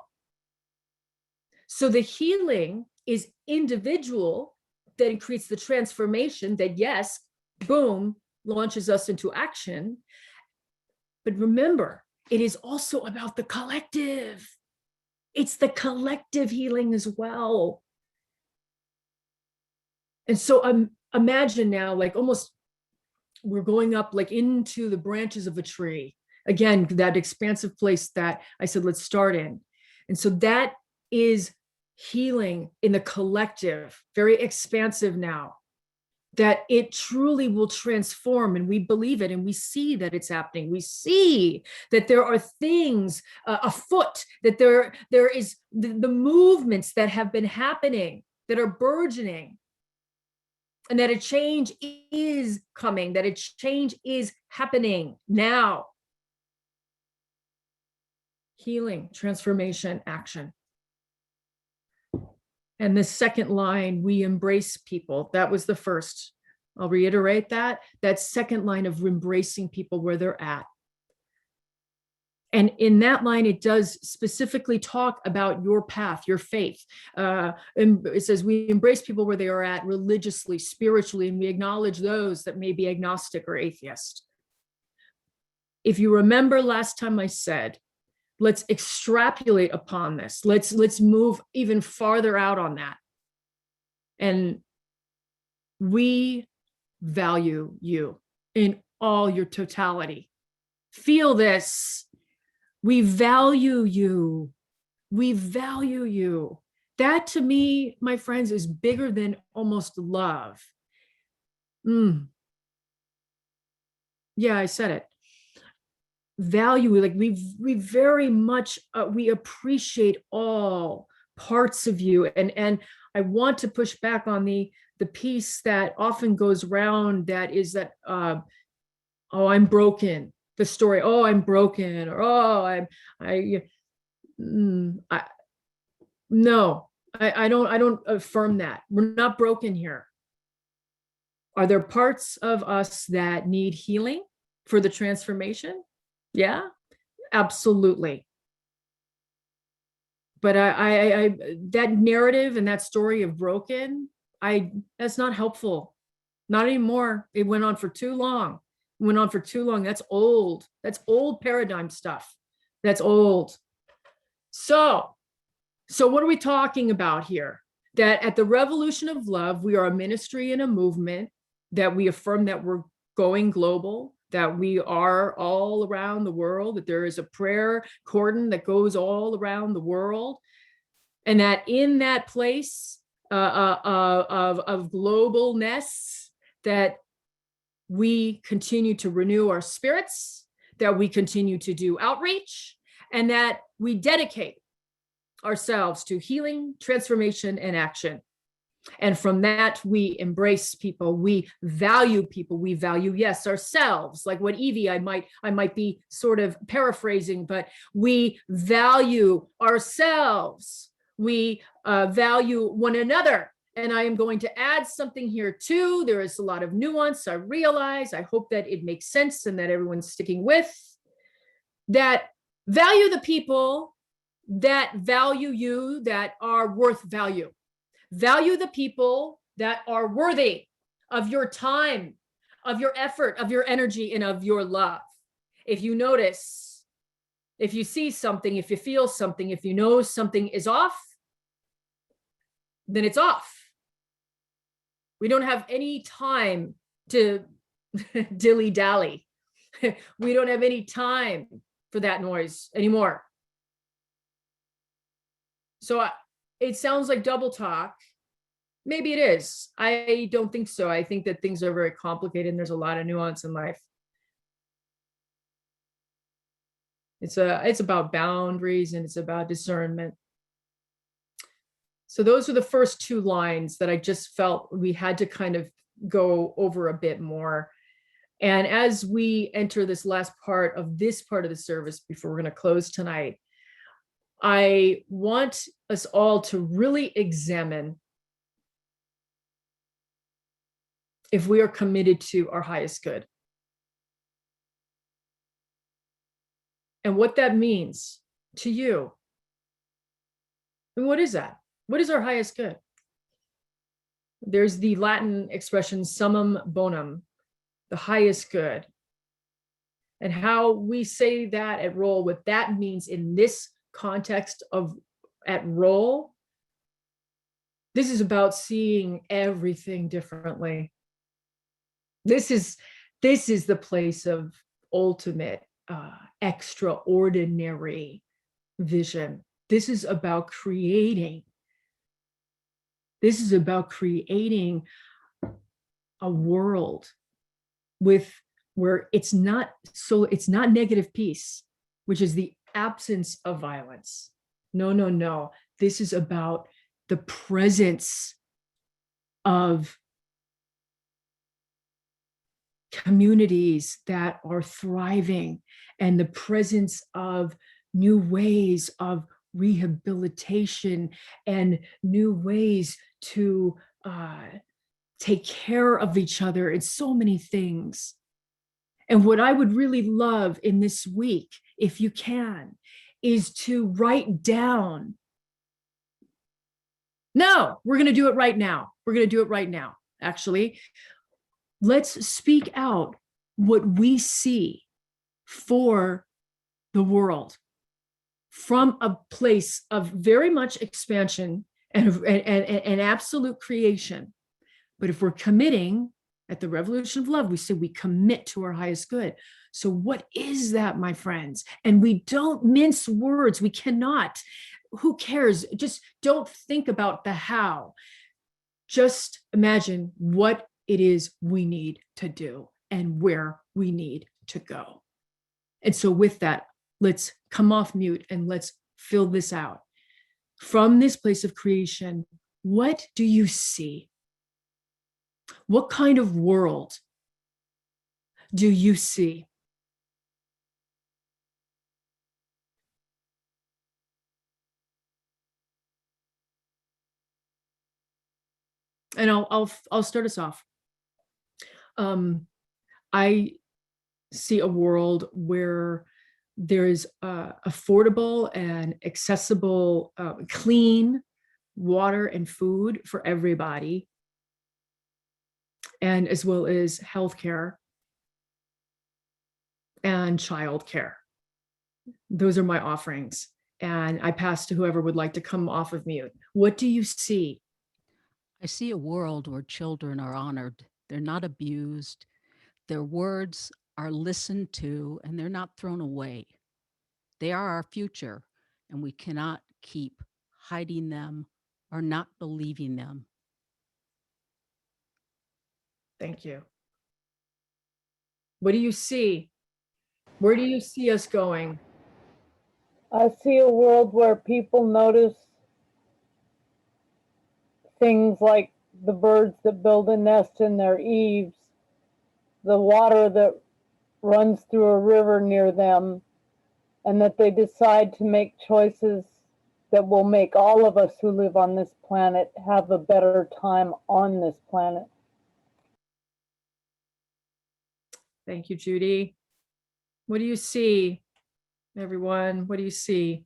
So the healing is individual, that creates the transformation that, yes, boom, launches us into action. But remember, it is also about the collective. It's the collective healing as well. And so imagine now, like almost we're going up like into the branches of a tree. Again, that expansive place that I said, let's start in. And so that is healing in the collective, very expansive now, that it truly will transform, and we believe it, and we see that it's happening. We see that there are things afoot, that there is the movements that have been happening, that are burgeoning, and that a change is coming, that a change is happening now. Healing, transformation, action. And the second line, we embrace people. That was the first. I'll reiterate that. That second line of embracing people where they're at. And in that line, it does specifically talk about your path, your faith. And it says, we embrace people where they are at religiously, spiritually, and we acknowledge those that may be agnostic or atheist. If you remember last time I said, let's extrapolate upon this. Let's move even farther out on that. And we value you in all your totality. Feel this. We value you. We value you. That to me, my friends, is bigger than almost love. Yeah, I said it. Value, like we very much we appreciate all parts of you, and I want to push back on the piece that often goes around, that is that oh, I'm broken, the story, oh, I'm broken, or oh, no, I don't affirm that. We're not broken here. Are there parts of us that need healing for the transformation? Yeah, absolutely. But I that narrative and that story of broken, that's not helpful. Not anymore. It went on for too long. It went on for too long. That's old. That's old paradigm stuff. That's old. So what are we talking about here? That at the Revolution of Love, we are a ministry and a movement, that we affirm that we're going global, that we are all around the world, that there is a prayer cordon that goes all around the world, and that in that place of globalness, that we continue to renew our spirits, that we continue to do outreach, and that we dedicate ourselves to healing, transformation, and action. And from that, we embrace people, we value people, we value, yes, ourselves, like what Evie, I might be sort of paraphrasing, but we value ourselves, we value one another. And I am going to add something here too. There is a lot of nuance, I realize. I hope that it makes sense and that everyone's sticking with that. Value the people that value you, that are worth value. Value the people that are worthy of your time, of your effort, of your energy, and of your love. If you notice, if you see something, if you feel something, if you know something is off, then it's off. We don't have any time to dilly-dally. We don't have any time for that noise anymore. So it sounds like double talk. Maybe it is. I don't think so. I think that things are very complicated and there's a lot of nuance in life. It's about boundaries and it's about discernment. So those are the first two lines that I just felt we had to kind of go over a bit more. And as we enter this last part of the service before we're going to close tonight, I want us all to really examine if we are committed to our highest good. And what that means to you. And what is that? What is our highest good? There's the Latin expression summum bonum, the highest good. And how we say that at Roll, what that means in this context of at Roll, this is about seeing everything differently. This is the place of ultimate, extraordinary vision. This is about creating. This is about creating a world where it's not negative peace, which is the absence of violence. No. This is about the presence of communities that are thriving and the presence of new ways of rehabilitation and new ways to take care of each other in so many things. And what I would really love in this week, if you can, is to write down. No, we're going to do it right now. We're going to do it right now, actually. Let's speak out what we see for the world from a place of very much expansion and absolute creation. But if we're committing at the Revolution of Love, we say we commit to our highest good. So what is that, my friends? And we don't mince words. We cannot. Who cares? Just don't think about the how. Just imagine what it is we need to do and where we need to go. And so with that, let's come off mute and let's fill this out. From this place of creation, what do you see? What kind of world do you see? And I'll start us off. I see a world where there is affordable and accessible, clean water and food for everybody, and as well as healthcare and childcare. Those are my offerings. And I pass to whoever would like to come off of mute. What do you see? I see a world where children are honored. They're not abused. Their words are listened to, and they're not thrown away. They are our future, and we cannot keep hiding them or not believing them. Thank you. What do you see? Where do you see us going? I see a world where people notice things like the birds that build a nest in their eaves, the water that runs through a river near them, and that they decide to make choices that will make all of us who live on this planet have a better time on this planet. Thank you, Judy. What do you see, everyone? What do you see?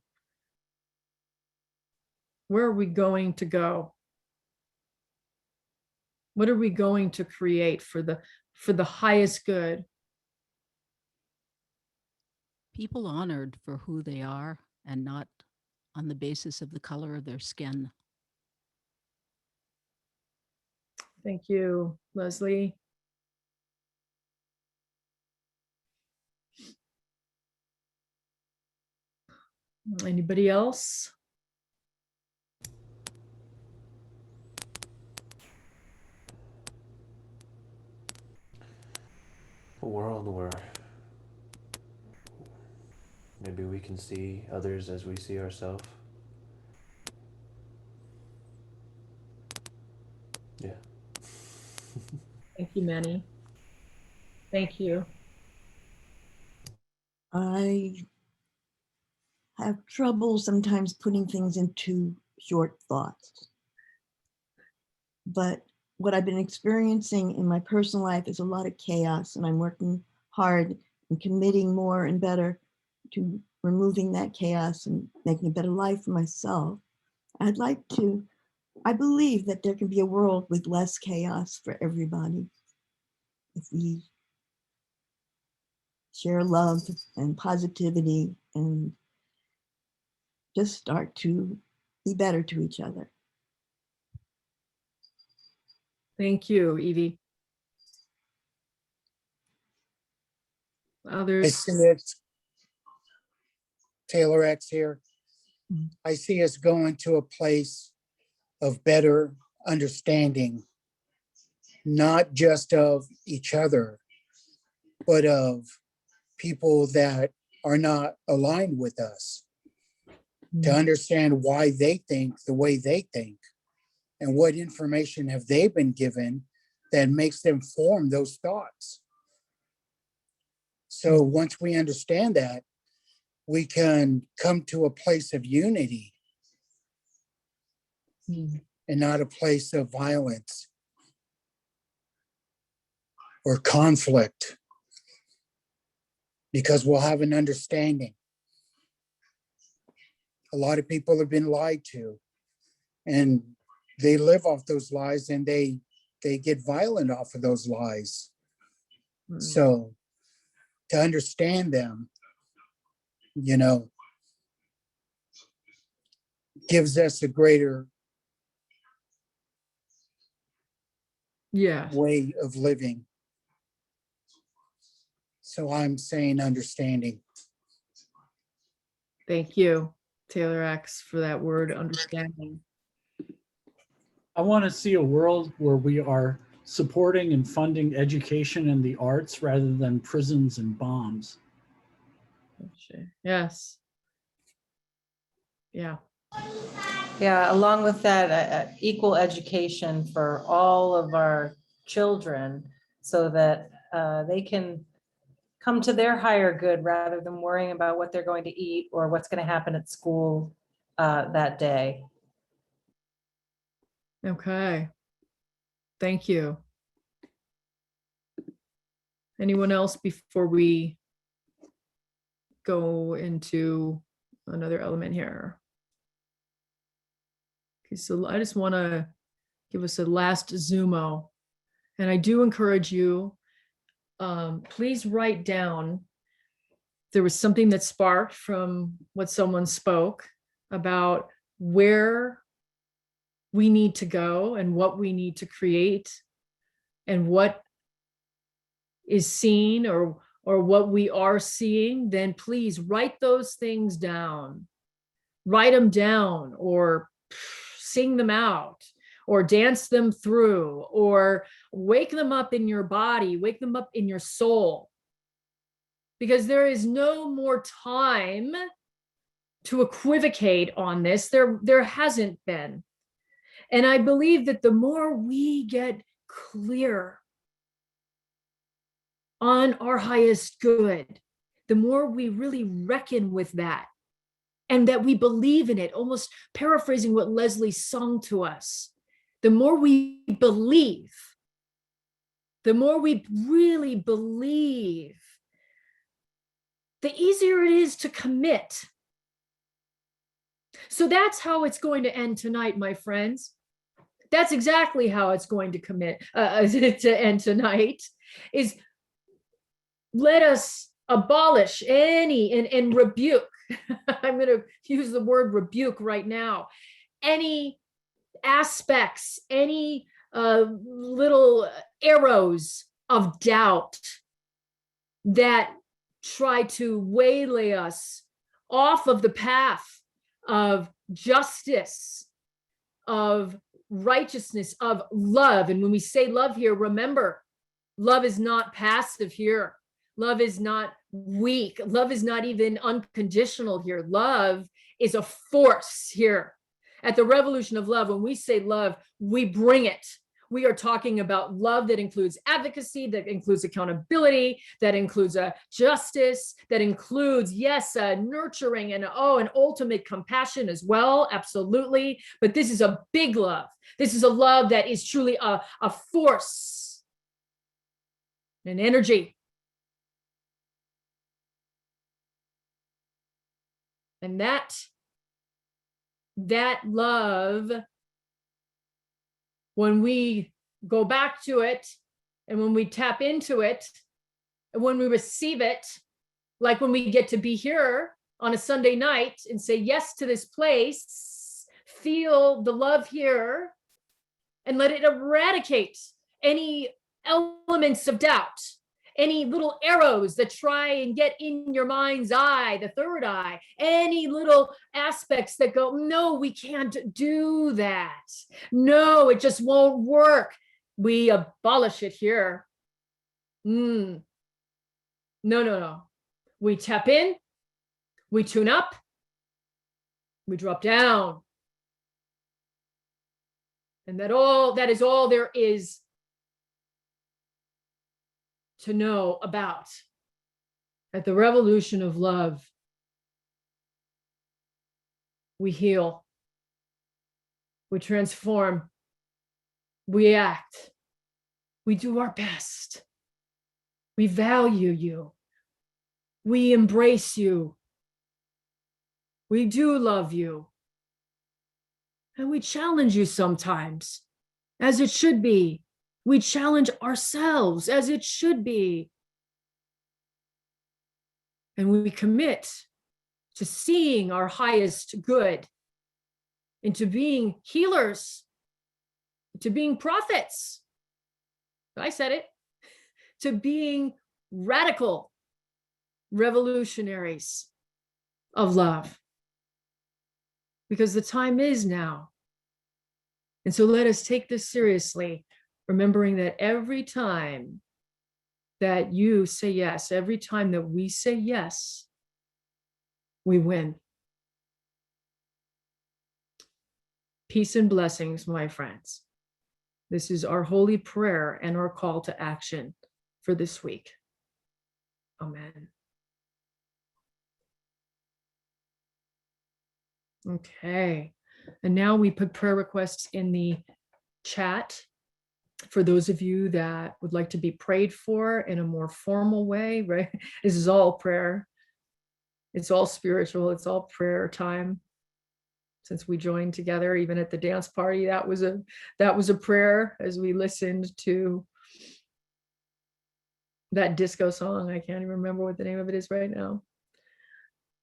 Where are we going to go? What are we going to create for the highest good? People honored for who they are and not on the basis of the color of their skin. Thank you, Leslie. Anybody else? A world where maybe we can see others as we see ourselves. Yeah. Thank you, Manny. Thank you. I have trouble sometimes putting things into short thoughts. But what I've been experiencing in my personal life is a lot of chaos, and I'm working hard and committing more and better to removing that chaos and making a better life for myself. I believe that there can be a world with less chaos for everybody if we share love and positivity and just start to be better to each other. Thank you, Evie. I Others? see it. Taylor X here. I see us going to a place of better understanding, not just of each other, but of people that are not aligned with us, to understand why they think the way they think and what information have they been given that makes them form those thoughts. So once we understand that, we can come to a place of unity and not a place of violence or conflict, because we'll have an understanding. A lot of people have been lied to, and they live off those lies, and they get violent off of those lies. So to understand them, gives us a greater way of living. So I'm saying understanding. Thank you, Taylor X, for that word, understanding. I want to see a world where we are supporting and funding education and the arts rather than prisons and bombs. Yes. Yeah. Yeah, along with that, equal education for all of our children so that they can come to their higher good rather than worrying about what they're going to eat or what's going to happen at school that day. Okay. Thank you. Anyone else before we go into another element here? Okay, so I just want to give us a last Zumo. And I do encourage you, please write down, there was something that sparked from what someone spoke about where we need to go and what we need to create and what is seen or what we are seeing, then please write those things down. Write them down or sing them out or dance them through or wake them up in your body, wake them up in your soul. Because there is no more time to equivocate on this. There hasn't been. And I believe that the more we get clear on our highest good, the more we really reckon with that and that we believe in it, almost paraphrasing what Leslie sung to us. The more we believe, the more we really believe, the easier it is to commit. So that's how it's going to end tonight, my friends. That's exactly how it's going to to end tonight, is let us abolish any and rebuke. I'm going to use the word rebuke right now. Any aspects, any little arrows of doubt that try to waylay us off of the path of justice, of righteousness, of love. And when we say love here, remember, love is not passive here. Love is not weak. Love is not even unconditional here. Love is a force here. At the Revolution of Love, when we say love, we bring it. We are talking about love that includes advocacy, that includes accountability, that includes justice, that includes, yes, nurturing and an ultimate compassion as well, absolutely. But this is a big love. This is a love that is truly a force, an energy. And that love, when we go back to it and when we tap into it and when we receive it like when we get to be here on a Sunday night and say yes to this place, feel the love here, and let it eradicate any elements of doubt, any little arrows that try and get in your mind's eye, the third eye, any little aspects that go, no, we can't do that. No, it just won't work. We abolish it here. No. We tap in, we tune up, we drop down. And that is all there is to know about. At the revolution of love, we heal, we transform, we act, we do our best, we value you, we embrace you, we do love you, and we challenge you sometimes, as it should be. We challenge ourselves, as it should be. And we commit to seeing our highest good, into being healers, to being prophets. I said it. To being radical revolutionaries of love. Because the time is now. And so let us take this seriously, remembering that every time that you say yes, every time that we say yes, we win. Peace and blessings, my friends. This is our holy prayer and our call to action for this week. Amen. Okay, and now we put prayer requests in the chat for those of you that would like to be prayed for in a more formal way, right? This is all prayer. It's all spiritual, it's all prayer time. Since we joined together, even at the dance party, that was a prayer as we listened to that disco song. I can't even remember what the name of it is right now.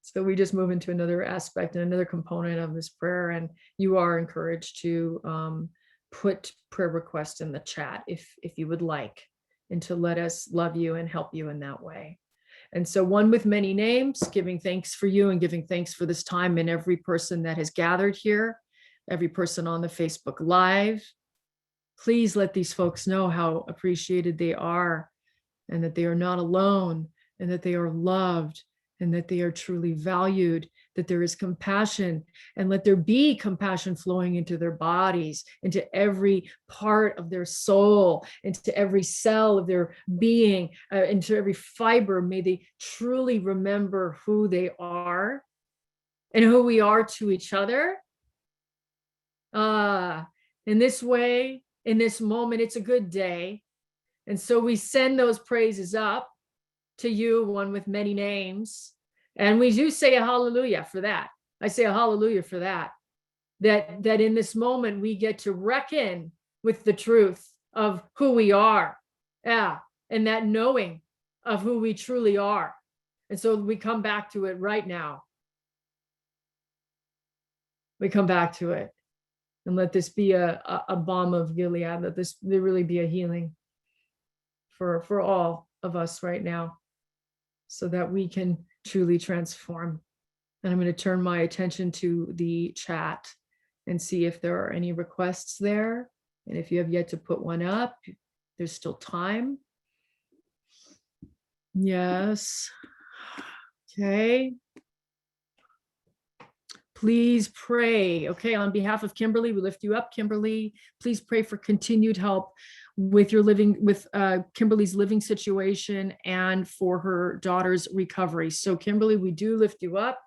So we just move into another aspect and another component of this prayer, and you are encouraged to put prayer requests in the chat if you would like, and to let us love you and help you in that way. And so one with many names, giving thanks for you and giving thanks for this time and every person that has gathered here, every person on the Facebook Live. Please let these folks know how appreciated they are, and that they are not alone, and that they are loved, and that they are truly valued, that there is compassion, and let there be compassion flowing into their bodies, into every part of their soul, into every cell of their being, into every fiber. May they truly remember who they are and who we are to each other. In this way, in this moment, it's a good day. And so we send those praises up to you, one with many names. And we do say a hallelujah for that. I say a hallelujah for that. That in this moment, we get to reckon with the truth of who we are. Yeah. And that knowing of who we truly are. And so we come back to it right now. We come back to it. And let this be a balm of Gilead. Let this really be a healing for all of us right now, so that we can truly transform. And I'm going to turn my attention to the chat and see if there are any requests there. And if you have yet to put one up, there's still time. Yes. Okay. Please pray. Okay, on behalf of Kimberly, we lift you up, Kimberly. Please pray for continued help with your living, with Kimberly's living situation and for her daughter's recovery. So Kimberly, we do lift you up.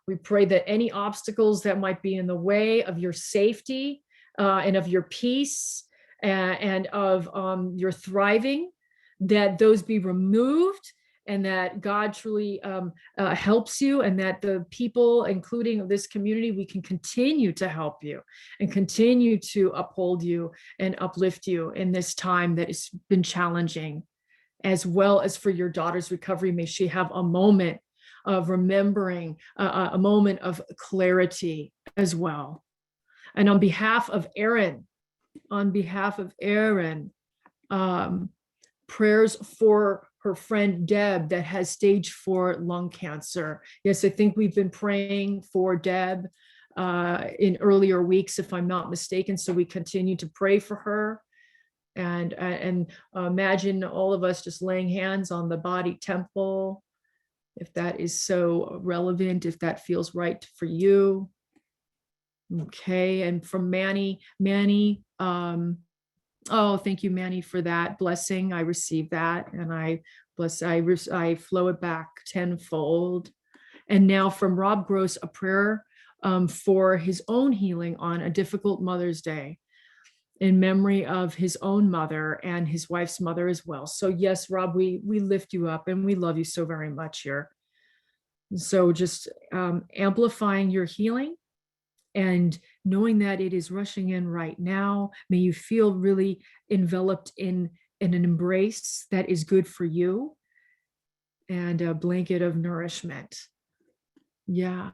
We pray that any obstacles that might be in the way of your safety and of your peace and of your thriving, that those be removed, and that God truly helps you, and that the people, including this community, we can continue to help you and continue to uphold you and uplift you in this time that has been challenging. as well as for your daughter's recovery. May she have a moment of remembering, a moment of clarity as well. And on behalf of Erin, prayers for her friend Deb that has stage 4 lung cancer. Yes, I think we've been praying for Deb in earlier weeks, if I'm not mistaken. So we continue to pray for her. And imagine all of us just laying hands on the body temple, if that is so relevant, if that feels right for you. Okay, and from Manny, oh, thank you, Manny, for that blessing. I received that, and I flow it back tenfold. And now from Rob Gross, a prayer for his own healing on a difficult Mother's Day, in memory of his own mother and his wife's mother as well. So yes, Rob, we lift you up and we love you so very much here. So just amplifying your healing and knowing that it is rushing in right now. May you feel really enveloped in an embrace that is good for you and a blanket of nourishment. Yeah.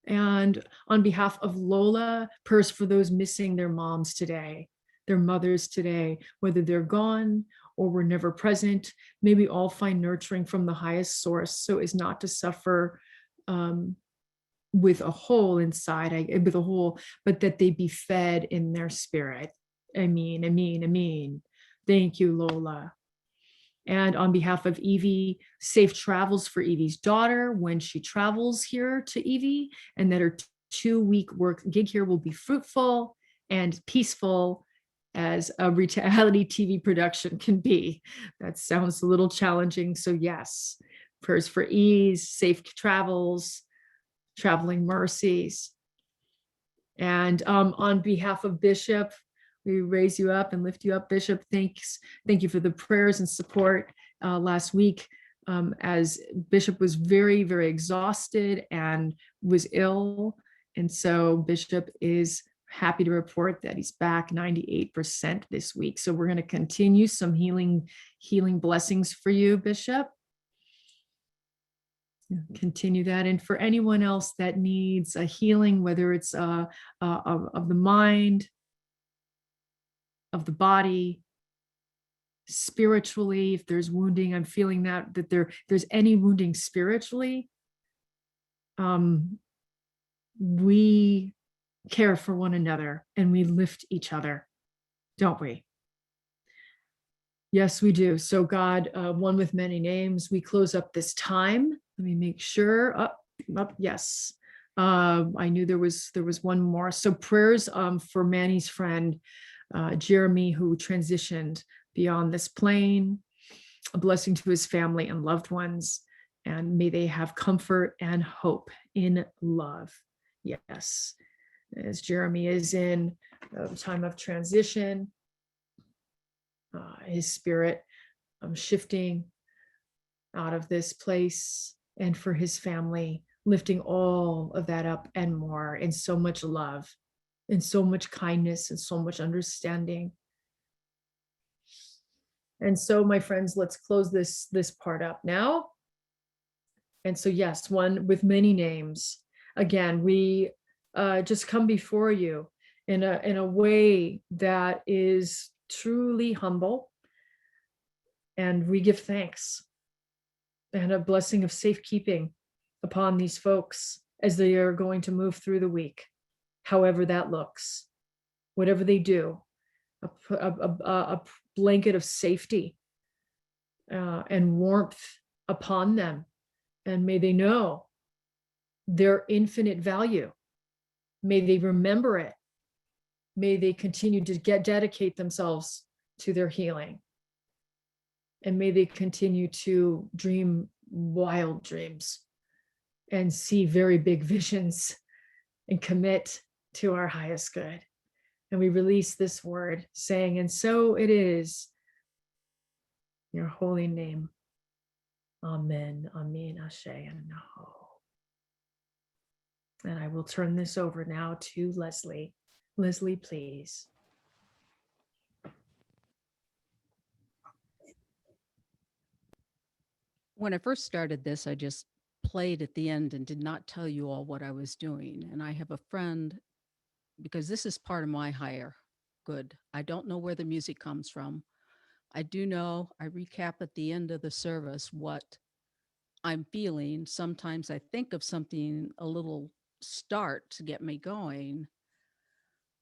And on behalf of Lola, prayers for those missing their moms today, their mothers today, whether they're gone or were never present. May we all find nurturing from the highest source so as not to suffer with a hole inside, but that they be fed in their spirit. Amen, amen, amen. Thank you, Lola. And on behalf of Evie, safe travels for Evie's daughter when she travels here to Evie, and that her 2-week work gig here will be fruitful and peaceful as a reality TV production can be. That sounds a little challenging. So yes, prayers for ease, safe travels, traveling mercies. And on behalf of Bishop, we raise you up and lift you up, Bishop. Thank you for the prayers and support last week, as Bishop was very, very exhausted and was ill. And so Bishop is happy to report that he's back 98% this week. So we're going to continue some healing blessings for you, Bishop. Continue that. And for anyone else that needs a healing, whether it's of the mind, of the body, spiritually, if there's wounding, I'm feeling that there's any wounding spiritually, we care for one another and we lift each other, don't we? Yes, we do. So God, one with many names, we close up this time. Let me make sure. Up, yes. I knew there was one more. So prayers for Manny's friend, Jeremy, who transitioned beyond this plane, a blessing to his family and loved ones, and may they have comfort and hope in love. Yes, as Jeremy is in a time of transition, his spirit shifting out of this place, and for his family, lifting all of that up and more, and so much love and so much kindness and so much understanding. And so, my friends, let's close this part up now. And so, yes, one with many names. Again, we just come before you in a way that is truly humble, and we give thanks and a blessing of safekeeping upon these folks as they are going to move through the week, however that looks, whatever they do, a blanket of safety and warmth upon them. And may they know their infinite value. May they remember it. May they continue to dedicate themselves to their healing. And may they continue to dream wild dreams and see very big visions and commit to our highest good. And we release this word saying, and so it is, in your holy name. Amen, amen, ashe, and no. And I will turn this over now to Leslie. Leslie, please. When I first started this, I just played at the end and did not tell you all what I was doing. And I have a friend, because this is part of my higher good. I don't know where the music comes from. I do know I recap at the end of the service what I'm feeling. Sometimes I think of something, a little start to get me going.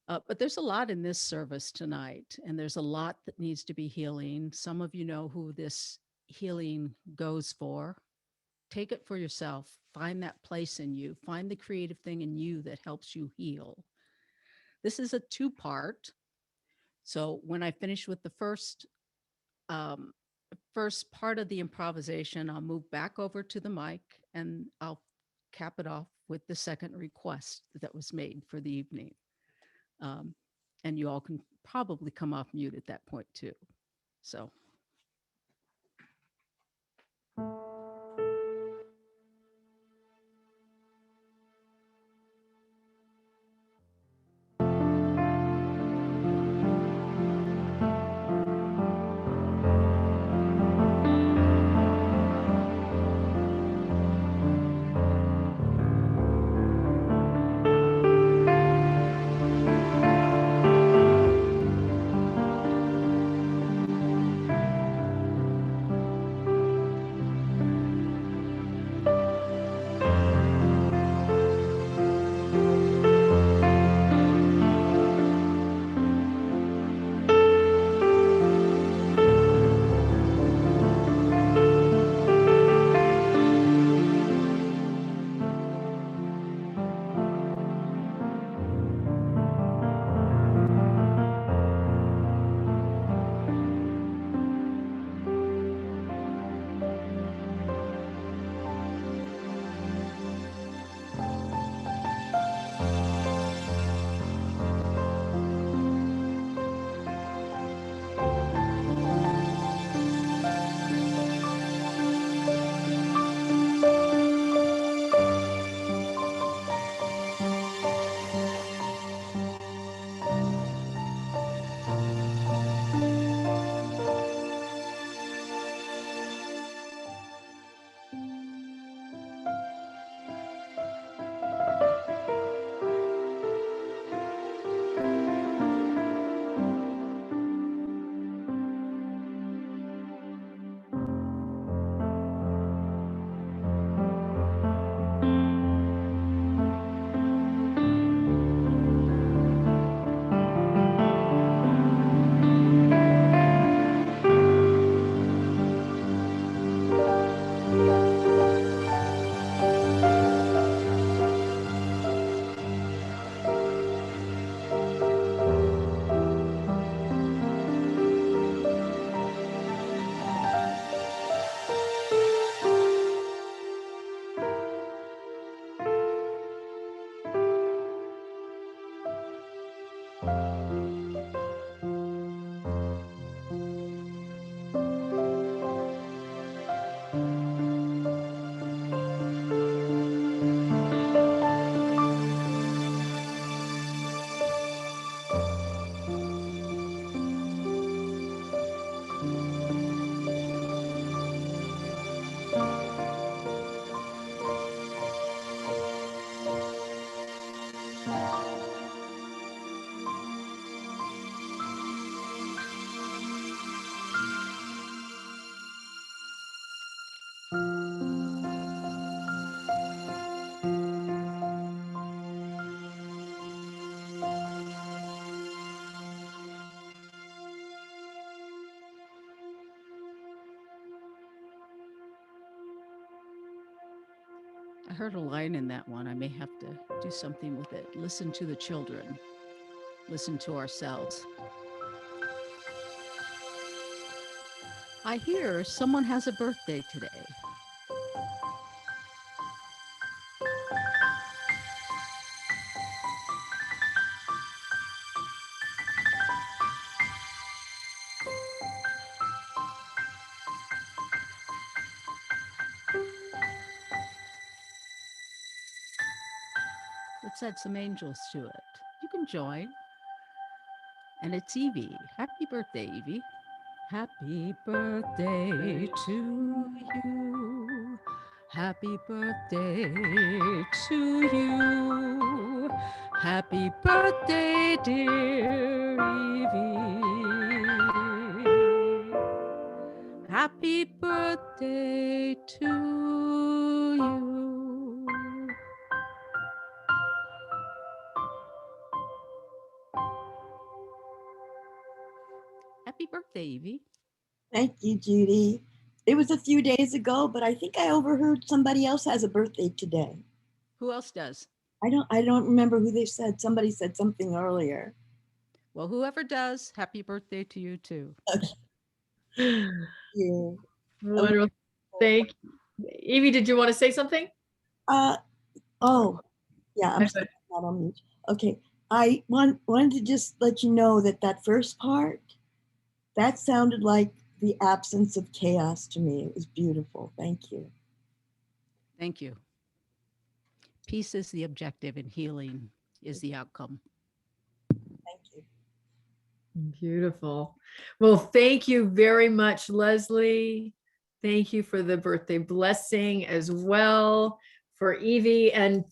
But there's a lot in this service tonight, and there's a lot that needs to be healing. Some of you know who this healing goes for. Take it for yourself. Find that place in you. Find the creative thing in you that helps you heal. This is a two-part. So when I finish with the first part of the improvisation, I'll move back over to the mic and I'll cap it off with the second request that was made for the evening. And you all can probably come off mute at that point too. So. I heard a line in that one. I may have to do something with it. Listen to the children. Listen to ourselves. I hear someone has a birthday today. Let's add some angels to it. You can join. And it's Evie. Happy birthday, Evie. Happy birthday to you. Happy birthday to you. Happy birthday, dear Evie. Happy birthday to you. Happy birthday, Evie. Thank you, Judy. It was a few days ago, but I think I overheard somebody else has a birthday today. Who else does? I don't remember who they said. Somebody said something earlier. Well, whoever does, happy birthday to you too. Yeah. Wonderful. Thank you. Evie, did you want to say something? Oh, yeah, I'm sorry, not on mute. Okay, I wanted to just let you know that that first part, that sounded like the absence of chaos to me. It was beautiful. Thank you. Thank you. Peace is the objective and healing is the outcome. Thank you. Beautiful. Well, thank you very much, Leslie. Thank you for the birthday blessing as well for Evie. And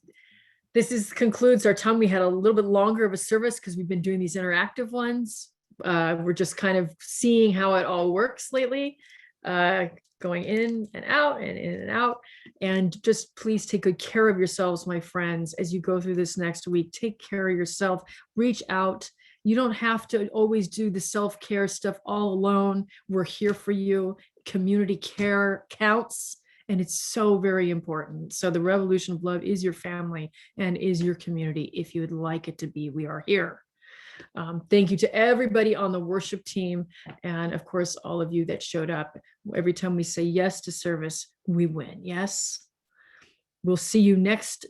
this concludes our time. We had a little bit longer of a service because we've been doing these interactive ones. We're just kind of seeing how it all works lately, going in and out and in and out. And just please take good care of yourselves, my friends, as you go through this next week. Take care of yourself. Reach out. You don't have to always do the self-care stuff all alone. We're here for you. Community care counts. And it's so very important. So the Revolution of Love is your family and is your community. If you would like it to be, we are here. Thank you to everybody on the worship team. And of course, all of you that showed up. Every time we say yes to service, we win. Yes. We'll see you next